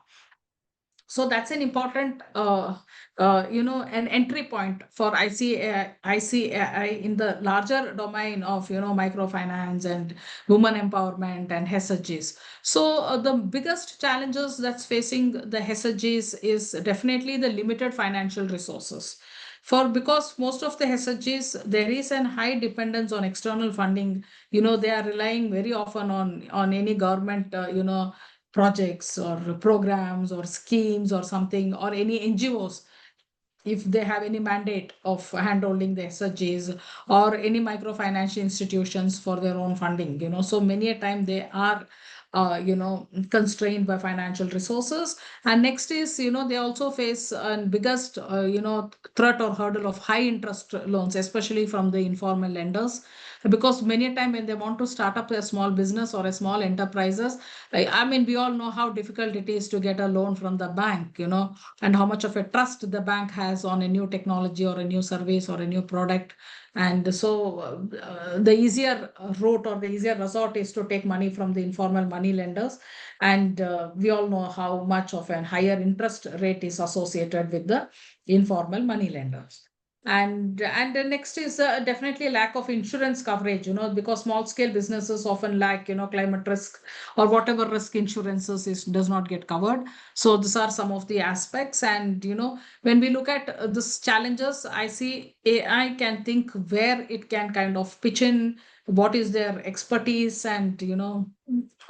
So that's an important an entry point for ICAI in the larger domain of microfinance and women empowerment and SHGs. So the biggest challenges that's facing the SHGs is definitely the limited financial resources. For because most of the SHGs, there is an high dependence on external funding. They are relying very often on any government projects or programs or schemes or something, or any NGOs, if they have any mandate of handholding the SHGs, or any microfinance institutions for their own funding. So many a time they are constrained by financial resources. And next is, they also face a biggest threat or hurdle of high interest loans, especially from the informal lenders. Because many a time when they want to start up a small business or a small enterprises, I mean, we all know how difficult it is to get a loan from the bank, and how much of a trust the bank has on a new technology, or a new service, or a new product. And so the easier route, or the easier resort, is to take money from the informal money lenders. And we all know how much of a higher interest rate is associated with the informal money lenders. And the next is definitely lack of insurance coverage, because small scale businesses often lack, climate risk, or whatever risk insurances does not get covered. So these are some of the aspects. And when we look at these challenges, I see AI can think where it can kind of pitch in, what is their expertise, and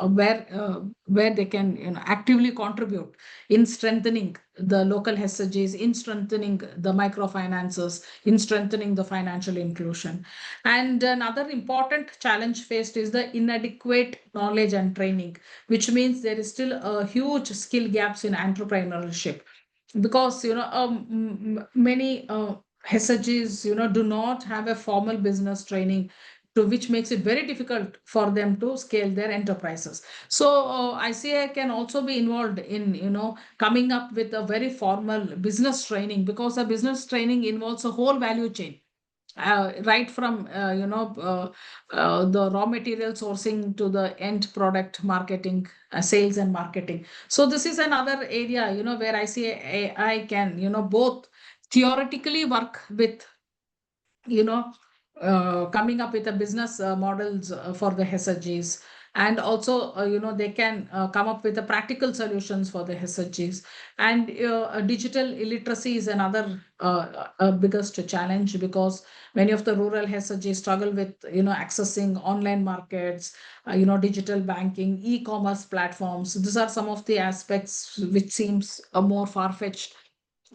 where they can actively contribute in strengthening the local SHGs, in strengthening the microfinances, in strengthening the financial inclusion. And another important challenge faced is the inadequate knowledge and training, which means there is still a huge skill gaps in entrepreneurship. Because many SHGs do not have a formal business training, to which makes it very difficult for them to scale their enterprises. So ICA can also be involved in coming up with a very formal business training, because a business training involves a whole value chain, right from the raw material sourcing to the end product marketing, sales and marketing. So this is another area where I see AI can both theoretically work with coming up with a business models for the SHGs, and also they can come up with the practical solutions for the SHGs. And digital illiteracy is another biggest challenge, because many of the rural SHGs struggle with accessing online markets, digital banking, e-commerce platforms. These are some of the aspects which seems more far-fetched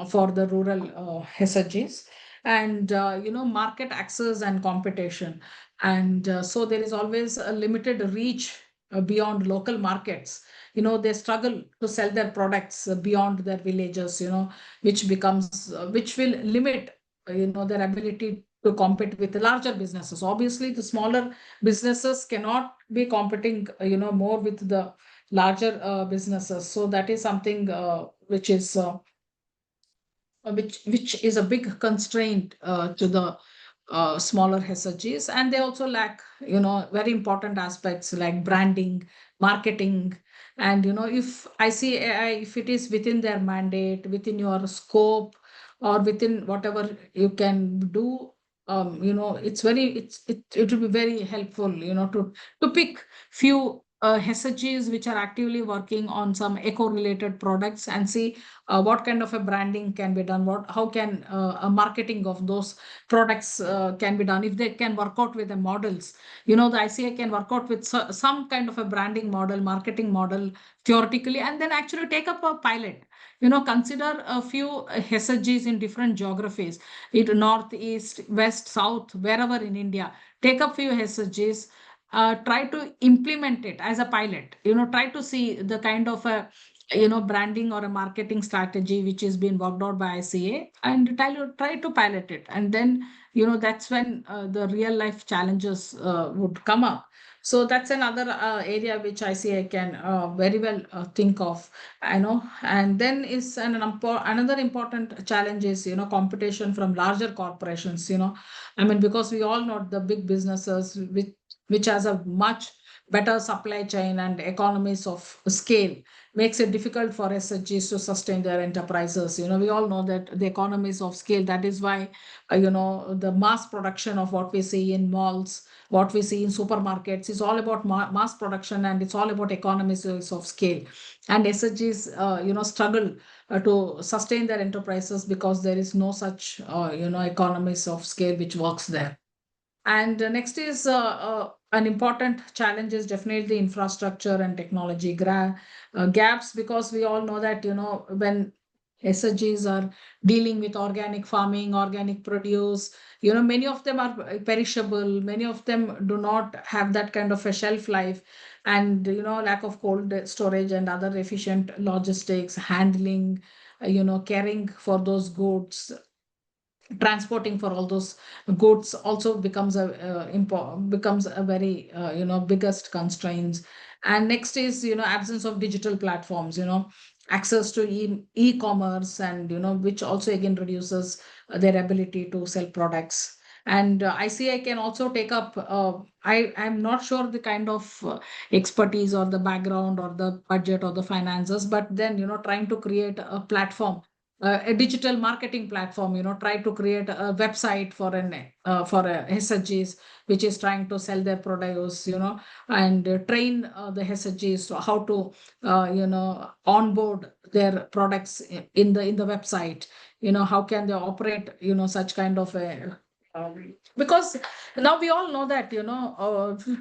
for the rural SHGs. And market access and competition. And so there is always a limited reach beyond local markets. They struggle to sell their products beyond their villages, which becomes which will limit their ability to compete with the larger businesses. Obviously, the smaller businesses cannot be competing, more with the larger businesses. So that is something which is a big constraint to the smaller SHGs, and they also lack, very important aspects like branding, marketing, and if I see AI, if it is within their mandate, within your scope, or within whatever you can do, it will be very helpful, to pick few SHGs which are actively working on some eco-related products and see what kind of a branding can be done, how can a marketing of those products can be done, if they can work out with the models. The ICA can work out with some kind of a branding model, marketing model theoretically, and then actually take up a pilot. Consider a few SHGs in different geographies, it north, east, west, south, wherever in India. Take up few SHGs, try to implement it as a pilot. Try to see the kind of a branding or a marketing strategy which is being worked out by ICA, and try to pilot it, and then that's when the real life challenges would come up. So that's another area which ICA can very well think of. And then is another important challenge is competition from larger corporations. I mean, because we all know the big businesses which has a much better supply chain and economies of scale, makes it difficult for SHGs to sustain their enterprises. We all know that the economies of scale, that is why, the mass production of what we see in malls, what we see in supermarkets is all about mass production, and it's all about economies of scale. And SHGs, struggle to sustain their enterprises because there is no such, economies of scale which works there. And next is an important challenge is definitely infrastructure and technology gaps, because we all know that, when SHGs are dealing with organic farming, organic produce, many of them are perishable, many of them do not have that kind of a shelf life, and, lack of cold storage and other efficient logistics, handling, caring for those goods, transporting for all those goods also becomes becomes a very biggest constraints. And next is absence of digital platforms, access to e-commerce, and which also again reduces their ability to sell products. And ICI can also take up, I'm not sure the kind of expertise or the background or the budget or the finances, but then trying to create a platform, a digital marketing platform, try to create a website for a SHGs which is trying to sell their produce, and train the SHGs to how to onboard their products in the website. How can they operate such kind of a because now we all know that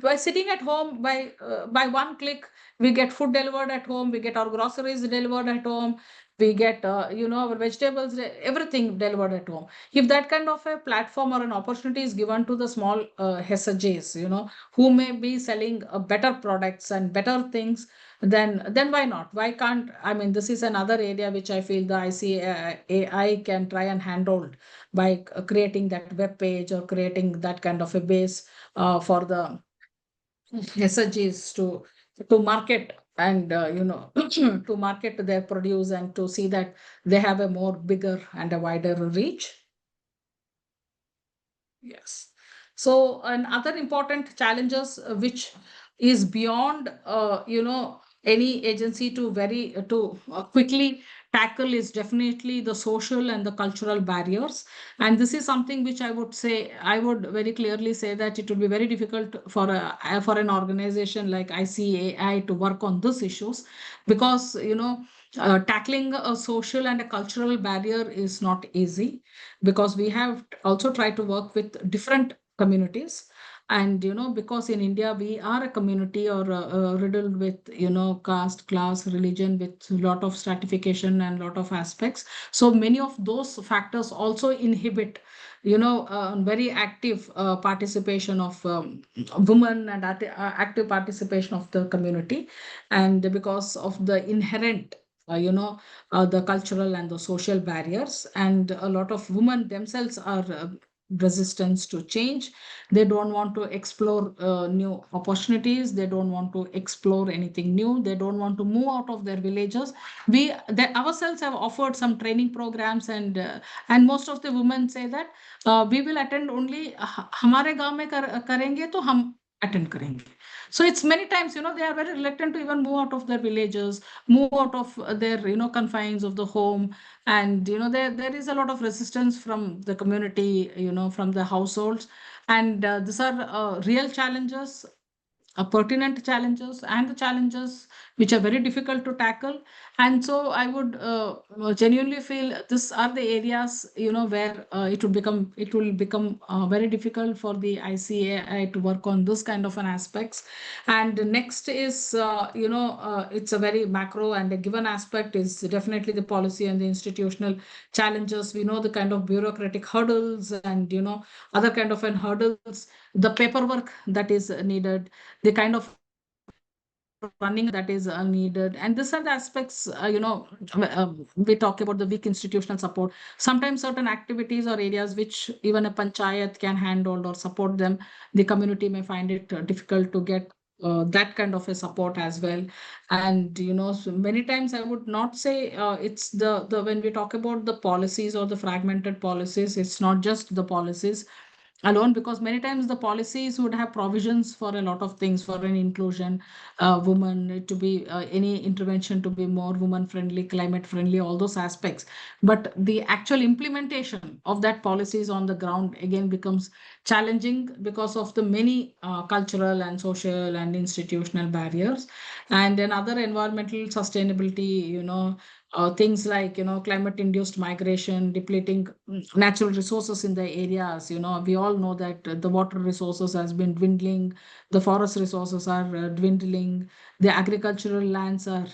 by sitting at home, by one click we get food delivered at home, we get our groceries delivered at home, we get our vegetables, everything delivered at home. If that kind of a platform or an opportunity is given to the small SHGs, who may be selling better products and better things, then why not? Why can't? I mean, this is another area which I feel the ICAI can try and handle by creating that web page or creating that kind of a base for the SHGs to market, and to market their produce, and to see that they have a more bigger and a wider reach. Yes. So, and other important challenges which is beyond any agency to quickly tackle is definitely the social and the cultural barriers. And this is something which I would very clearly say that it would be very difficult for for an organization like ICAI to work on these issues, because tackling a social and a cultural barrier is not easy, because we have also tried to work with different communities. And because in India we are a community, or riddled with caste, class, religion, with a lot of stratification and lot of aspects. So many of those factors also inhibit very active participation of women, and active participation of the community. And because of the inherent the cultural and the social barriers, and a lot of women themselves are resistance to change. They don't want to explore new opportunities. They don't want to explore anything new. They don't want to move out of their villages. They ourselves have offered some training programs, and most of the women say that we will attend only हमारे गांव में करेंगे तो हम attend करेंगे. So it's many times, they are very reluctant to even move out of their villages, move out of their, confines of the home. And, there is a lot of resistance from the community, from the households. And these are real challenges, pertinent challenges, and the challenges which are very difficult to tackle. And so I would genuinely feel these are the areas, where it will become very difficult for the ICAI to work on this kind of an aspects. And the next is, it's a very macro, and a given aspect is definitely the policy and the institutional challenges. We know the kind of bureaucratic hurdles, and other kind of an hurdles, the paperwork that is needed, the kind of running that is needed. And these are the aspects, we talk about the weak institutional support. Sometimes certain activities or areas which even a panchayat can handle or support them, the community may find it difficult to get that kind of a support as well. And, so many times I would not say it's the when we talk about the policies or the fragmented policies, it's not just the policies alone, because many times the policies would have provisions for a lot of things, for an inclusion, woman to be any intervention to be more woman friendly, climate friendly, all those aspects. But the actual implementation of that policies on the ground again becomes challenging because of the many cultural and social and institutional barriers. And another environmental sustainability, things like, climate induced migration, depleting natural resources in the areas. We all know that the water resources has been dwindling, the forest resources are dwindling, the agricultural lands are,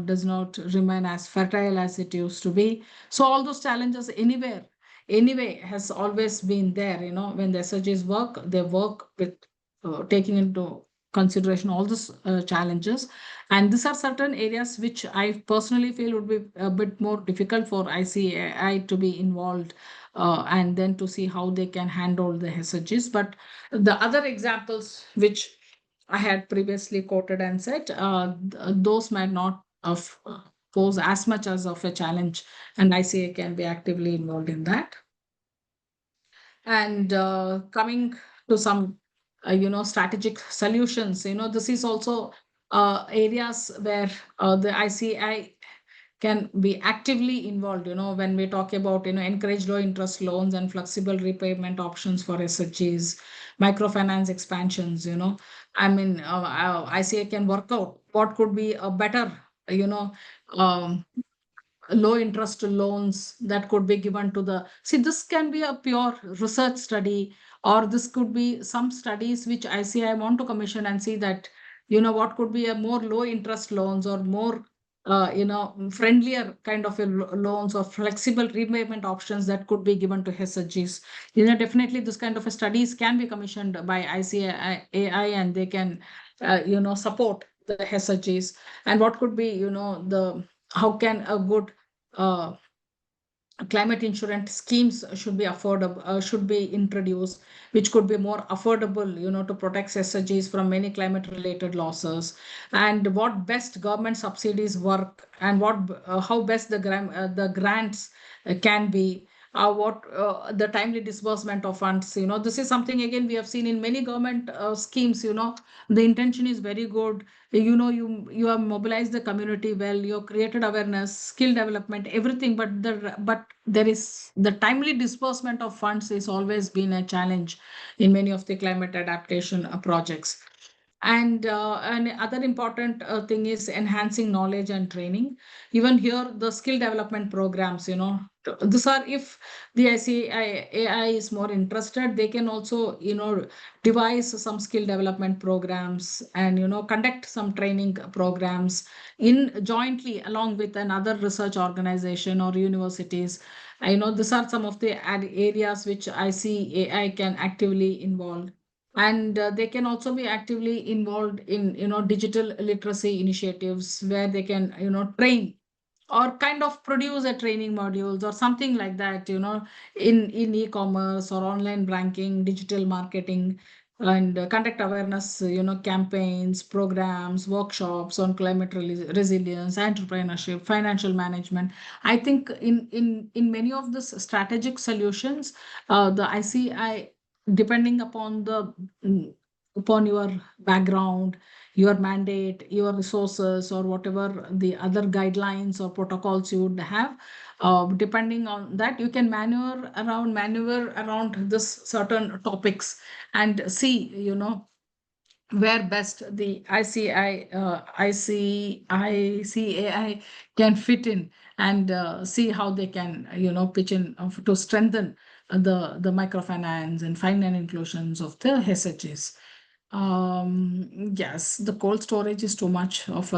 does not remain as fertile as it used to be. So all those challenges anyway has always been there. When the SOGs work, they work with taking into consideration all those challenges. And these are certain areas which I personally feel would be a bit more difficult for ICAI to be involved, and then to see how they can handle the SOGs. But the other examples which I had previously quoted and said, those might not pose as much as of a challenge, and ICA can be actively involved in that. And coming to some, strategic solutions, this is also areas where the ICI can be actively involved, when we talk about, encourage low interest loans and flexible repayment options for SHGs, microfinance expansions. I mean, ICI can work out what could be a better, you know, um, low interest loans that could be given to the, see, this can be a pure research study, or this could be some studies which ICI want to commission and see that, what could be a more low interest loans, or more friendlier kind of a loans, or flexible repayment options that could be given to SHGs. Definitely this kind of a studies can be commissioned by ICAI, and they can support the SHGs. And what could be, the how can a good uh, climate insurance schemes should be affordable, should be introduced, which could be more affordable, to protect SSGs from many climate related losses. And what best government subsidies work, and what how best the grants can be, what the timely disbursement of funds. This is something again we have seen in many government schemes. The intention is very good. You have mobilized the community well, you have created awareness, skill development, everything, but there is the timely disbursement of funds is always been a challenge in many of the climate adaptation projects. And other important thing is enhancing knowledge and training. Even here, the skill development programs, these are, if the AI is more interested, they can also, devise some skill development programs, and, conduct some training programs in jointly along with another research organization or universities. I know these are some of the areas which I see AI can actively involve. And they can also be actively involved in digital literacy initiatives, where they can train or kind of produce a training modules or something like that, in e-commerce or online banking, digital marketing, and conduct awareness, campaigns, programs, workshops on climate resilience, entrepreneurship, financial management. I think in many of the strategic solutions, the ICI, depending upon upon your background, your mandate, your resources, or whatever the other guidelines or protocols you would have. Depending on that, you can maneuver around this certain topics and see, where best the ICAI can fit in, and see how they can, pitch in to strengthen the microfinance and finance inclusions of the SHGs. Yes, the cold storage is too much of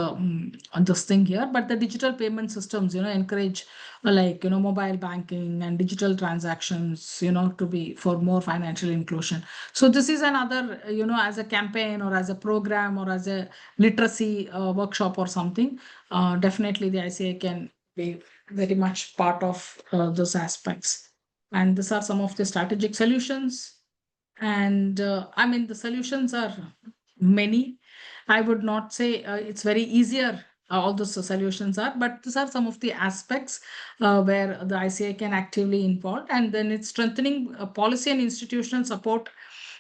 this thing here, but the digital payment systems, encourage like, mobile banking and digital transactions, to be for more financial inclusion. So this is another, as a campaign or as a program or as a literacy workshop or something. Definitely the ICA can be very much part of those aspects. And these are some of the strategic solutions. And I mean, the solutions are many. I would not say it's very easier. All those solutions are, but these are some of the aspects where the ICA can actively involve, and then it's strengthening policy and institutional support,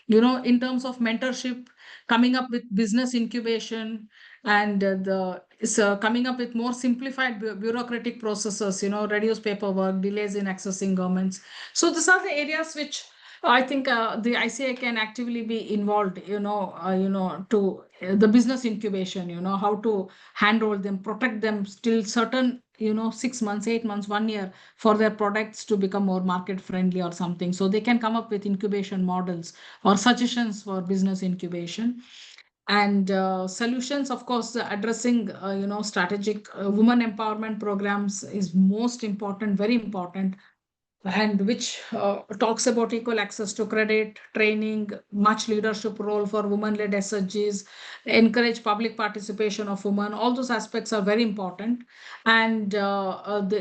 in terms of mentorship, coming up with business incubation, and the is coming up with more simplified bureaucratic processes, reduce paperwork, delays in accessing governments. So these are the areas which I think the ICA can actively be involved, to the business incubation, how to handle them, protect them till certain, 6 months, 8 months, 1 year, for their products to become more market friendly or something. So they can come up with incubation models or suggestions for business incubation. And solutions, of course, addressing, strategic women empowerment programs is most important, very important, and which talks about equal access to credit, training, much leadership role for women-led SHGs, encourage public participation of women. All those aspects are very important. And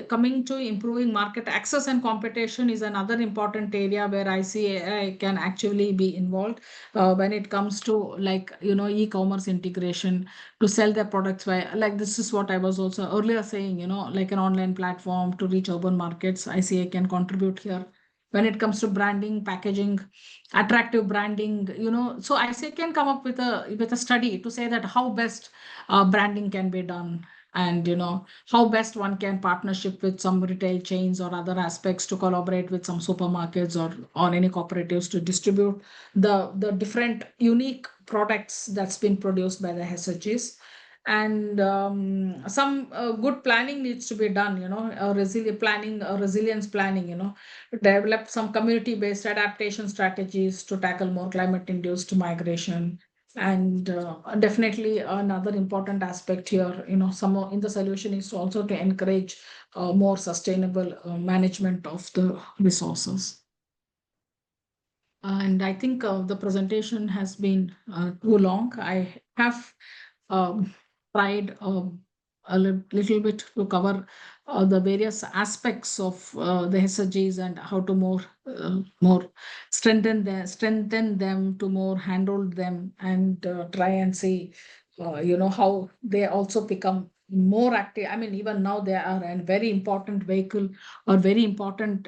coming to improving market access and competition is another important area where ICAI can actually be involved when it comes to, like, e-commerce integration, to sell their products by, like, this is what I was also earlier saying, like an online platform to reach urban markets. ICA can contribute here when it comes to branding, packaging, attractive branding, so ICA can come up with a study to say that how best branding can be done, and how best one can partnership with some retail chains or other aspects to collaborate with some supermarkets or any cooperatives to distribute the different unique products that's been produced by the SHGs. And some good planning needs to be done, resilience planning, develop some community based adaptation strategies to tackle more climate induced migration. And definitely another important aspect here, some in the solution is also to encourage more sustainable management of the resources. And I think the presentation has been too long. I have um, tried little bit to cover the various aspects of the SHGs and how to more strengthen them, to more handle them, and try and see how they also become more active. I mean, even now they are a very important vehicle or very important,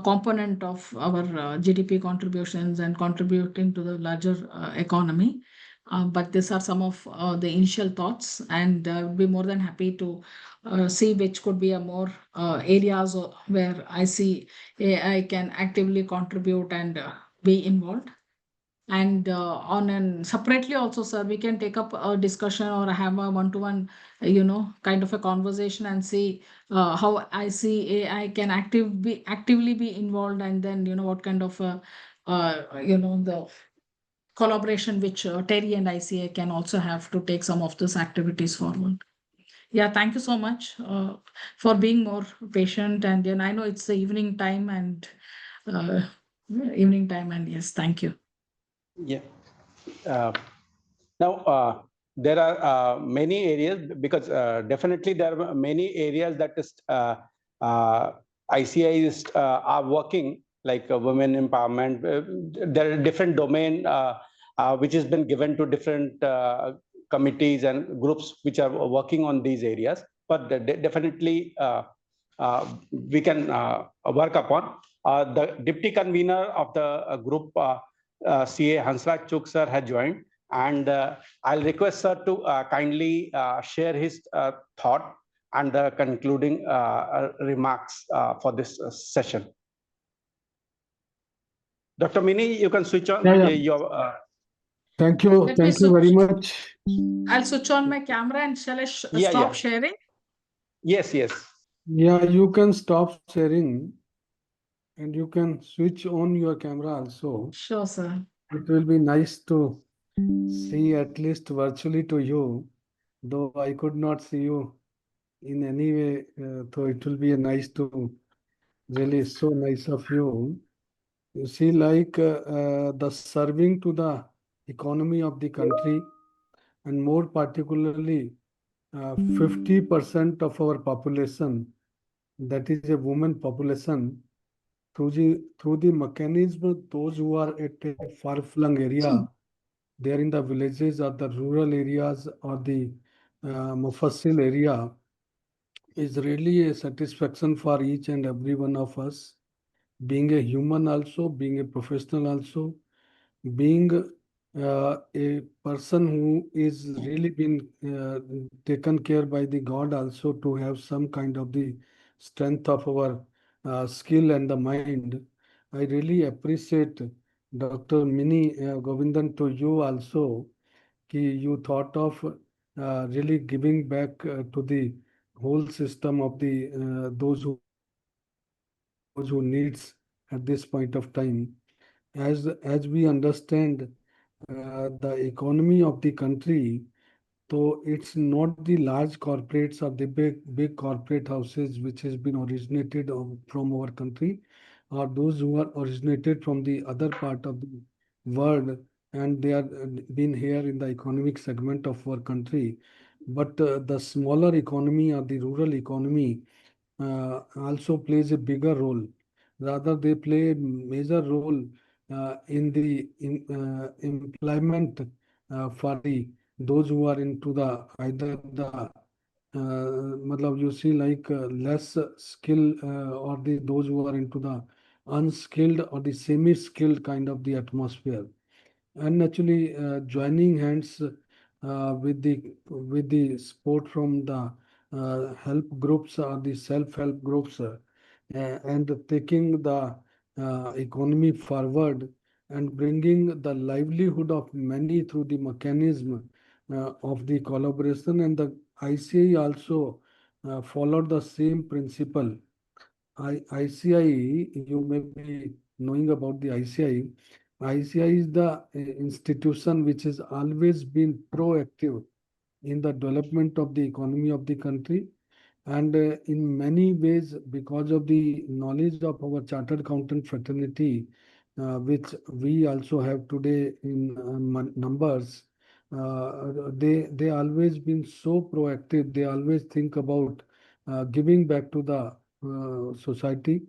component of our GDP contributions and contributing to the larger economy. But these are some of the initial thoughts, and I would be more than happy to see which could be a more areas where I see AI can actively contribute and be involved. And on and separately also, sir, we can take up a discussion or have a one-to-one, kind of a conversation, and see how I see AI can actively be involved, and then what kind of the collaboration which Terry and ICA can also have to take some of these activities forward. Yeah, thank you so much for being more patient. And I know it's the uh, evening time, and yes, thank you. Yeah. Uh, Now, there are many areas, because definitely there are many areas that is ICIs are working, like women empowerment. There are different domain which has been given to different committees and groups which are working on these areas. But definitely we can work upon. The deputy convener of the group, CA Hansraj Chuk sir, has joined, and I'll request sir to kindly share his thought and the concluding remarks for this session. Dr. Mini, you can switch on your. Thank you. Thank you very much. I'll switch on my camera, and shall I stop sharing? Yes, yes. Yeah, you can stop sharing and you can switch on your camera also. Sure, sir. It will be nice to see at least virtually to you, though I could not see you in any way. So it will be nice to really so nice of you. You see, like the serving to the economy of the country, and more particularly 50% of our population, that is a woman population, through the mechanism, those who are at a far-flung area, they are in the villages or the rural areas or the mufassil area, is really a satisfaction for each and every one of us, being a human also, being a professional also, being a person who is really been taken care by the God also, to have some kind of the strength of our skill and the mind. I really appreciate Dr. Mini Govindan, to you also, ki you thought of really giving back to the whole system of the those who needs at this point of time. As we understand the economy of the country, so it's not the large corporates or the big corporate houses which has been originated from our country, or those who are originated from the other part of the world, and they are been here in the economic segment of our country. But the smaller economy or the rural economy also plays a bigger role. Rather, they play a major role in the employment for the those who are into the either the matlab you see like less skill or the those who are into the unskilled or the semi-skilled kind of the atmosphere, and actually joining hands with the support from the help groups or the self-help groups, and taking the economy forward and bringing the livelihood of many through the mechanism of the collaboration. And the ICI also followed the same principle. ICI, you may be knowing about the ICI. ICI is the institution which has always been proactive in the development of the economy of the country. And in many ways, because of the knowledge of our chartered accountant fraternity, which we also have today in numbers, they always been so proactive. They always think about giving back to the society,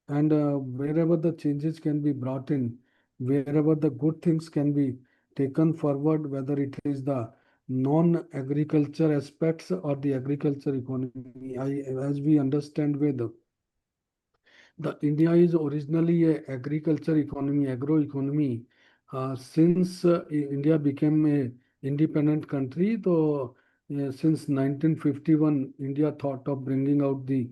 and wherever the changes can be brought in, wherever the good things can be taken forward, whether it is the non-agriculture aspects or the agriculture economy. As we understand with the India is originally a agriculture economy, agro economy. Since India became a independent country, though since 1951, India thought of bringing out the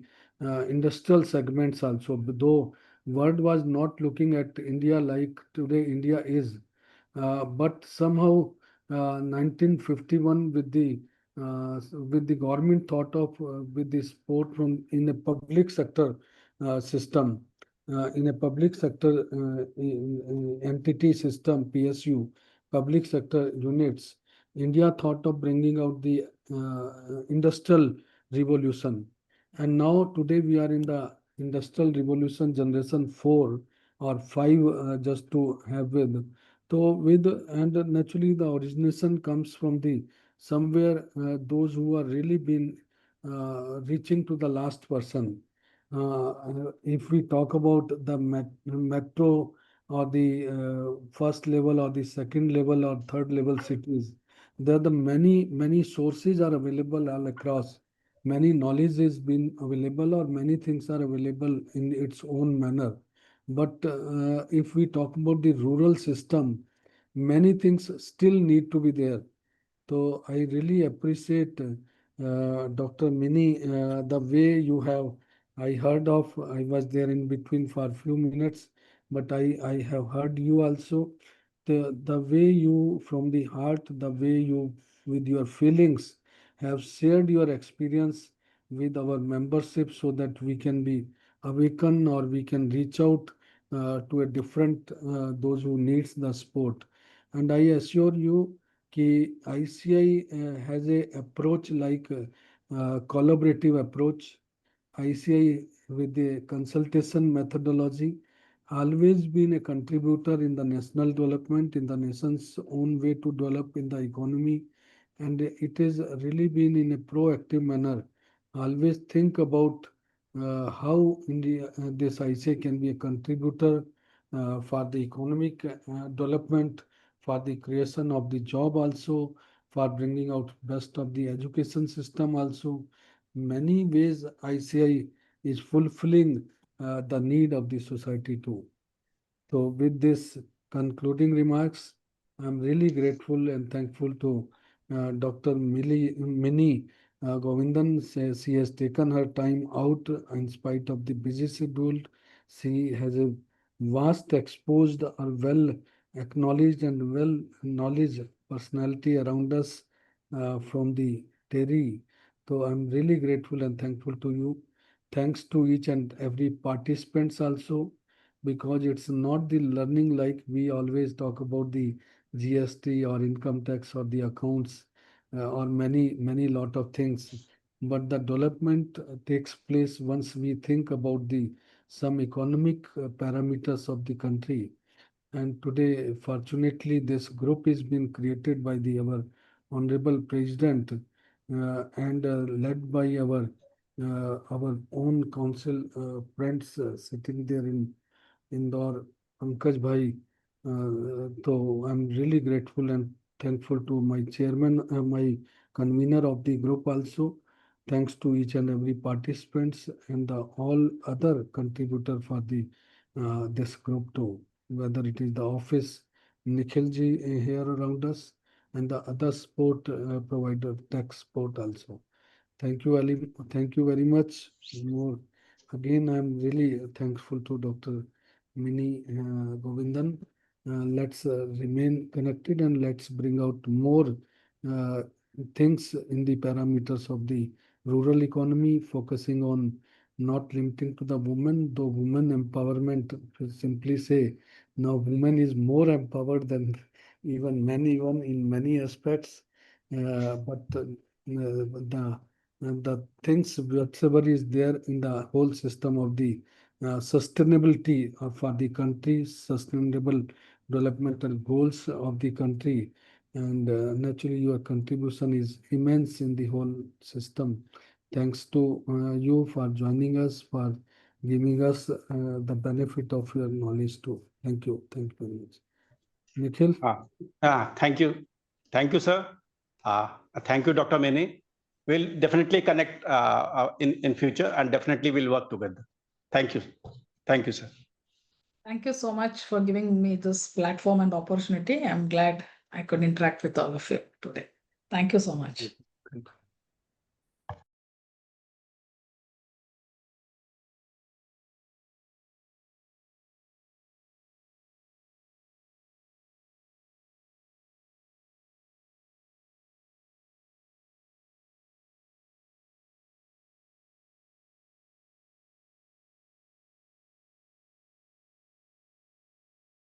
industrial segments also. Though world was not looking at India like today India is, but somehow 1951 with the government thought of with the support from in a public sector system, in a public sector entity system, PSU, public sector units, India thought of bringing out the industrial revolution. And now today we are in the industrial revolution generation 4 or 5, just to have with. So and naturally the origination comes from the somewhere those who are really been reaching to the last person. If we talk about the metro or the first level or the second level or third level cities, there the many sources are available all across. Many knowledge is been available or many things are available in its own manner. But if we talk about the rural system, many things still need to be there. So I really appreciate Dr. Mini, the way you have. I heard of, I was there in between for a few minutes, but I have heard you also. The way you, from the heart, the way you, with your feelings, have shared your experience with our membership so that we can be awakened or we can reach out to a different, those who needs the sport. And I assure you, कि ICI has a approach like collaborative approach. ICI with the consultation methodology always been a contributor in the national development, in the nation's own way to develop in the economy, and it has really been in a proactive manner. Always think about how India, this ICI can be a contributor for the economic development, for the creation of the job also, for bringing out best of the education system also. Many ways ICI is fulfilling the need of the society too. So with this concluding remarks, I'm really grateful and thankful to Dr. Mini Govindan. Says she has taken her time out in spite of the busy schedule. She has a vast exposed or well acknowledged and well knowledge personality around us from the Terry. So I'm really grateful and thankful to you. Thanks to each and every participants also, because it's not the learning like we always talk about the GST or income tax or the accounts or many lot of things. But the development takes place once we think about the some economic parameters of the country. And today, fortunately, this group is being created by the our honorable president and led by our own council friends sitting there in Indore, Pankaj Bhai. So I'm really grateful and thankful to my chairman, my convener of the group also. Thanks to each and every participants and the all other contributor for the this group too. Whether it is the office, Nikhilji here around us, and the other sport provider, tech sport also. Thank you, Ali. Thank you very much. More again, I'm really thankful to Dr. Mini Govindan. Let's remain connected and let's bring out more uh, things in the parameters of the rural economy, focusing on not limiting to the women, though women empowerment, to simply say now women is more empowered than even men, even in many aspects. But the things whatsoever is there in the whole system of the sustainability for the country, sustainable developmental goals of the country. And naturally, your contribution is immense in the whole system. Thanks to you for joining us, for giving us the benefit of your knowledge too. Thank you. Thank you very much. Nikhil? Thank you. Thank you, sir. Thank you, Dr. Mene. We'll definitely connect in future and definitely we'll work together. Thank you. Thank you, sir. Thank you so much for giving me this platform and opportunity. I'm glad I could interact with all of you today. Thank you so much. Thank you.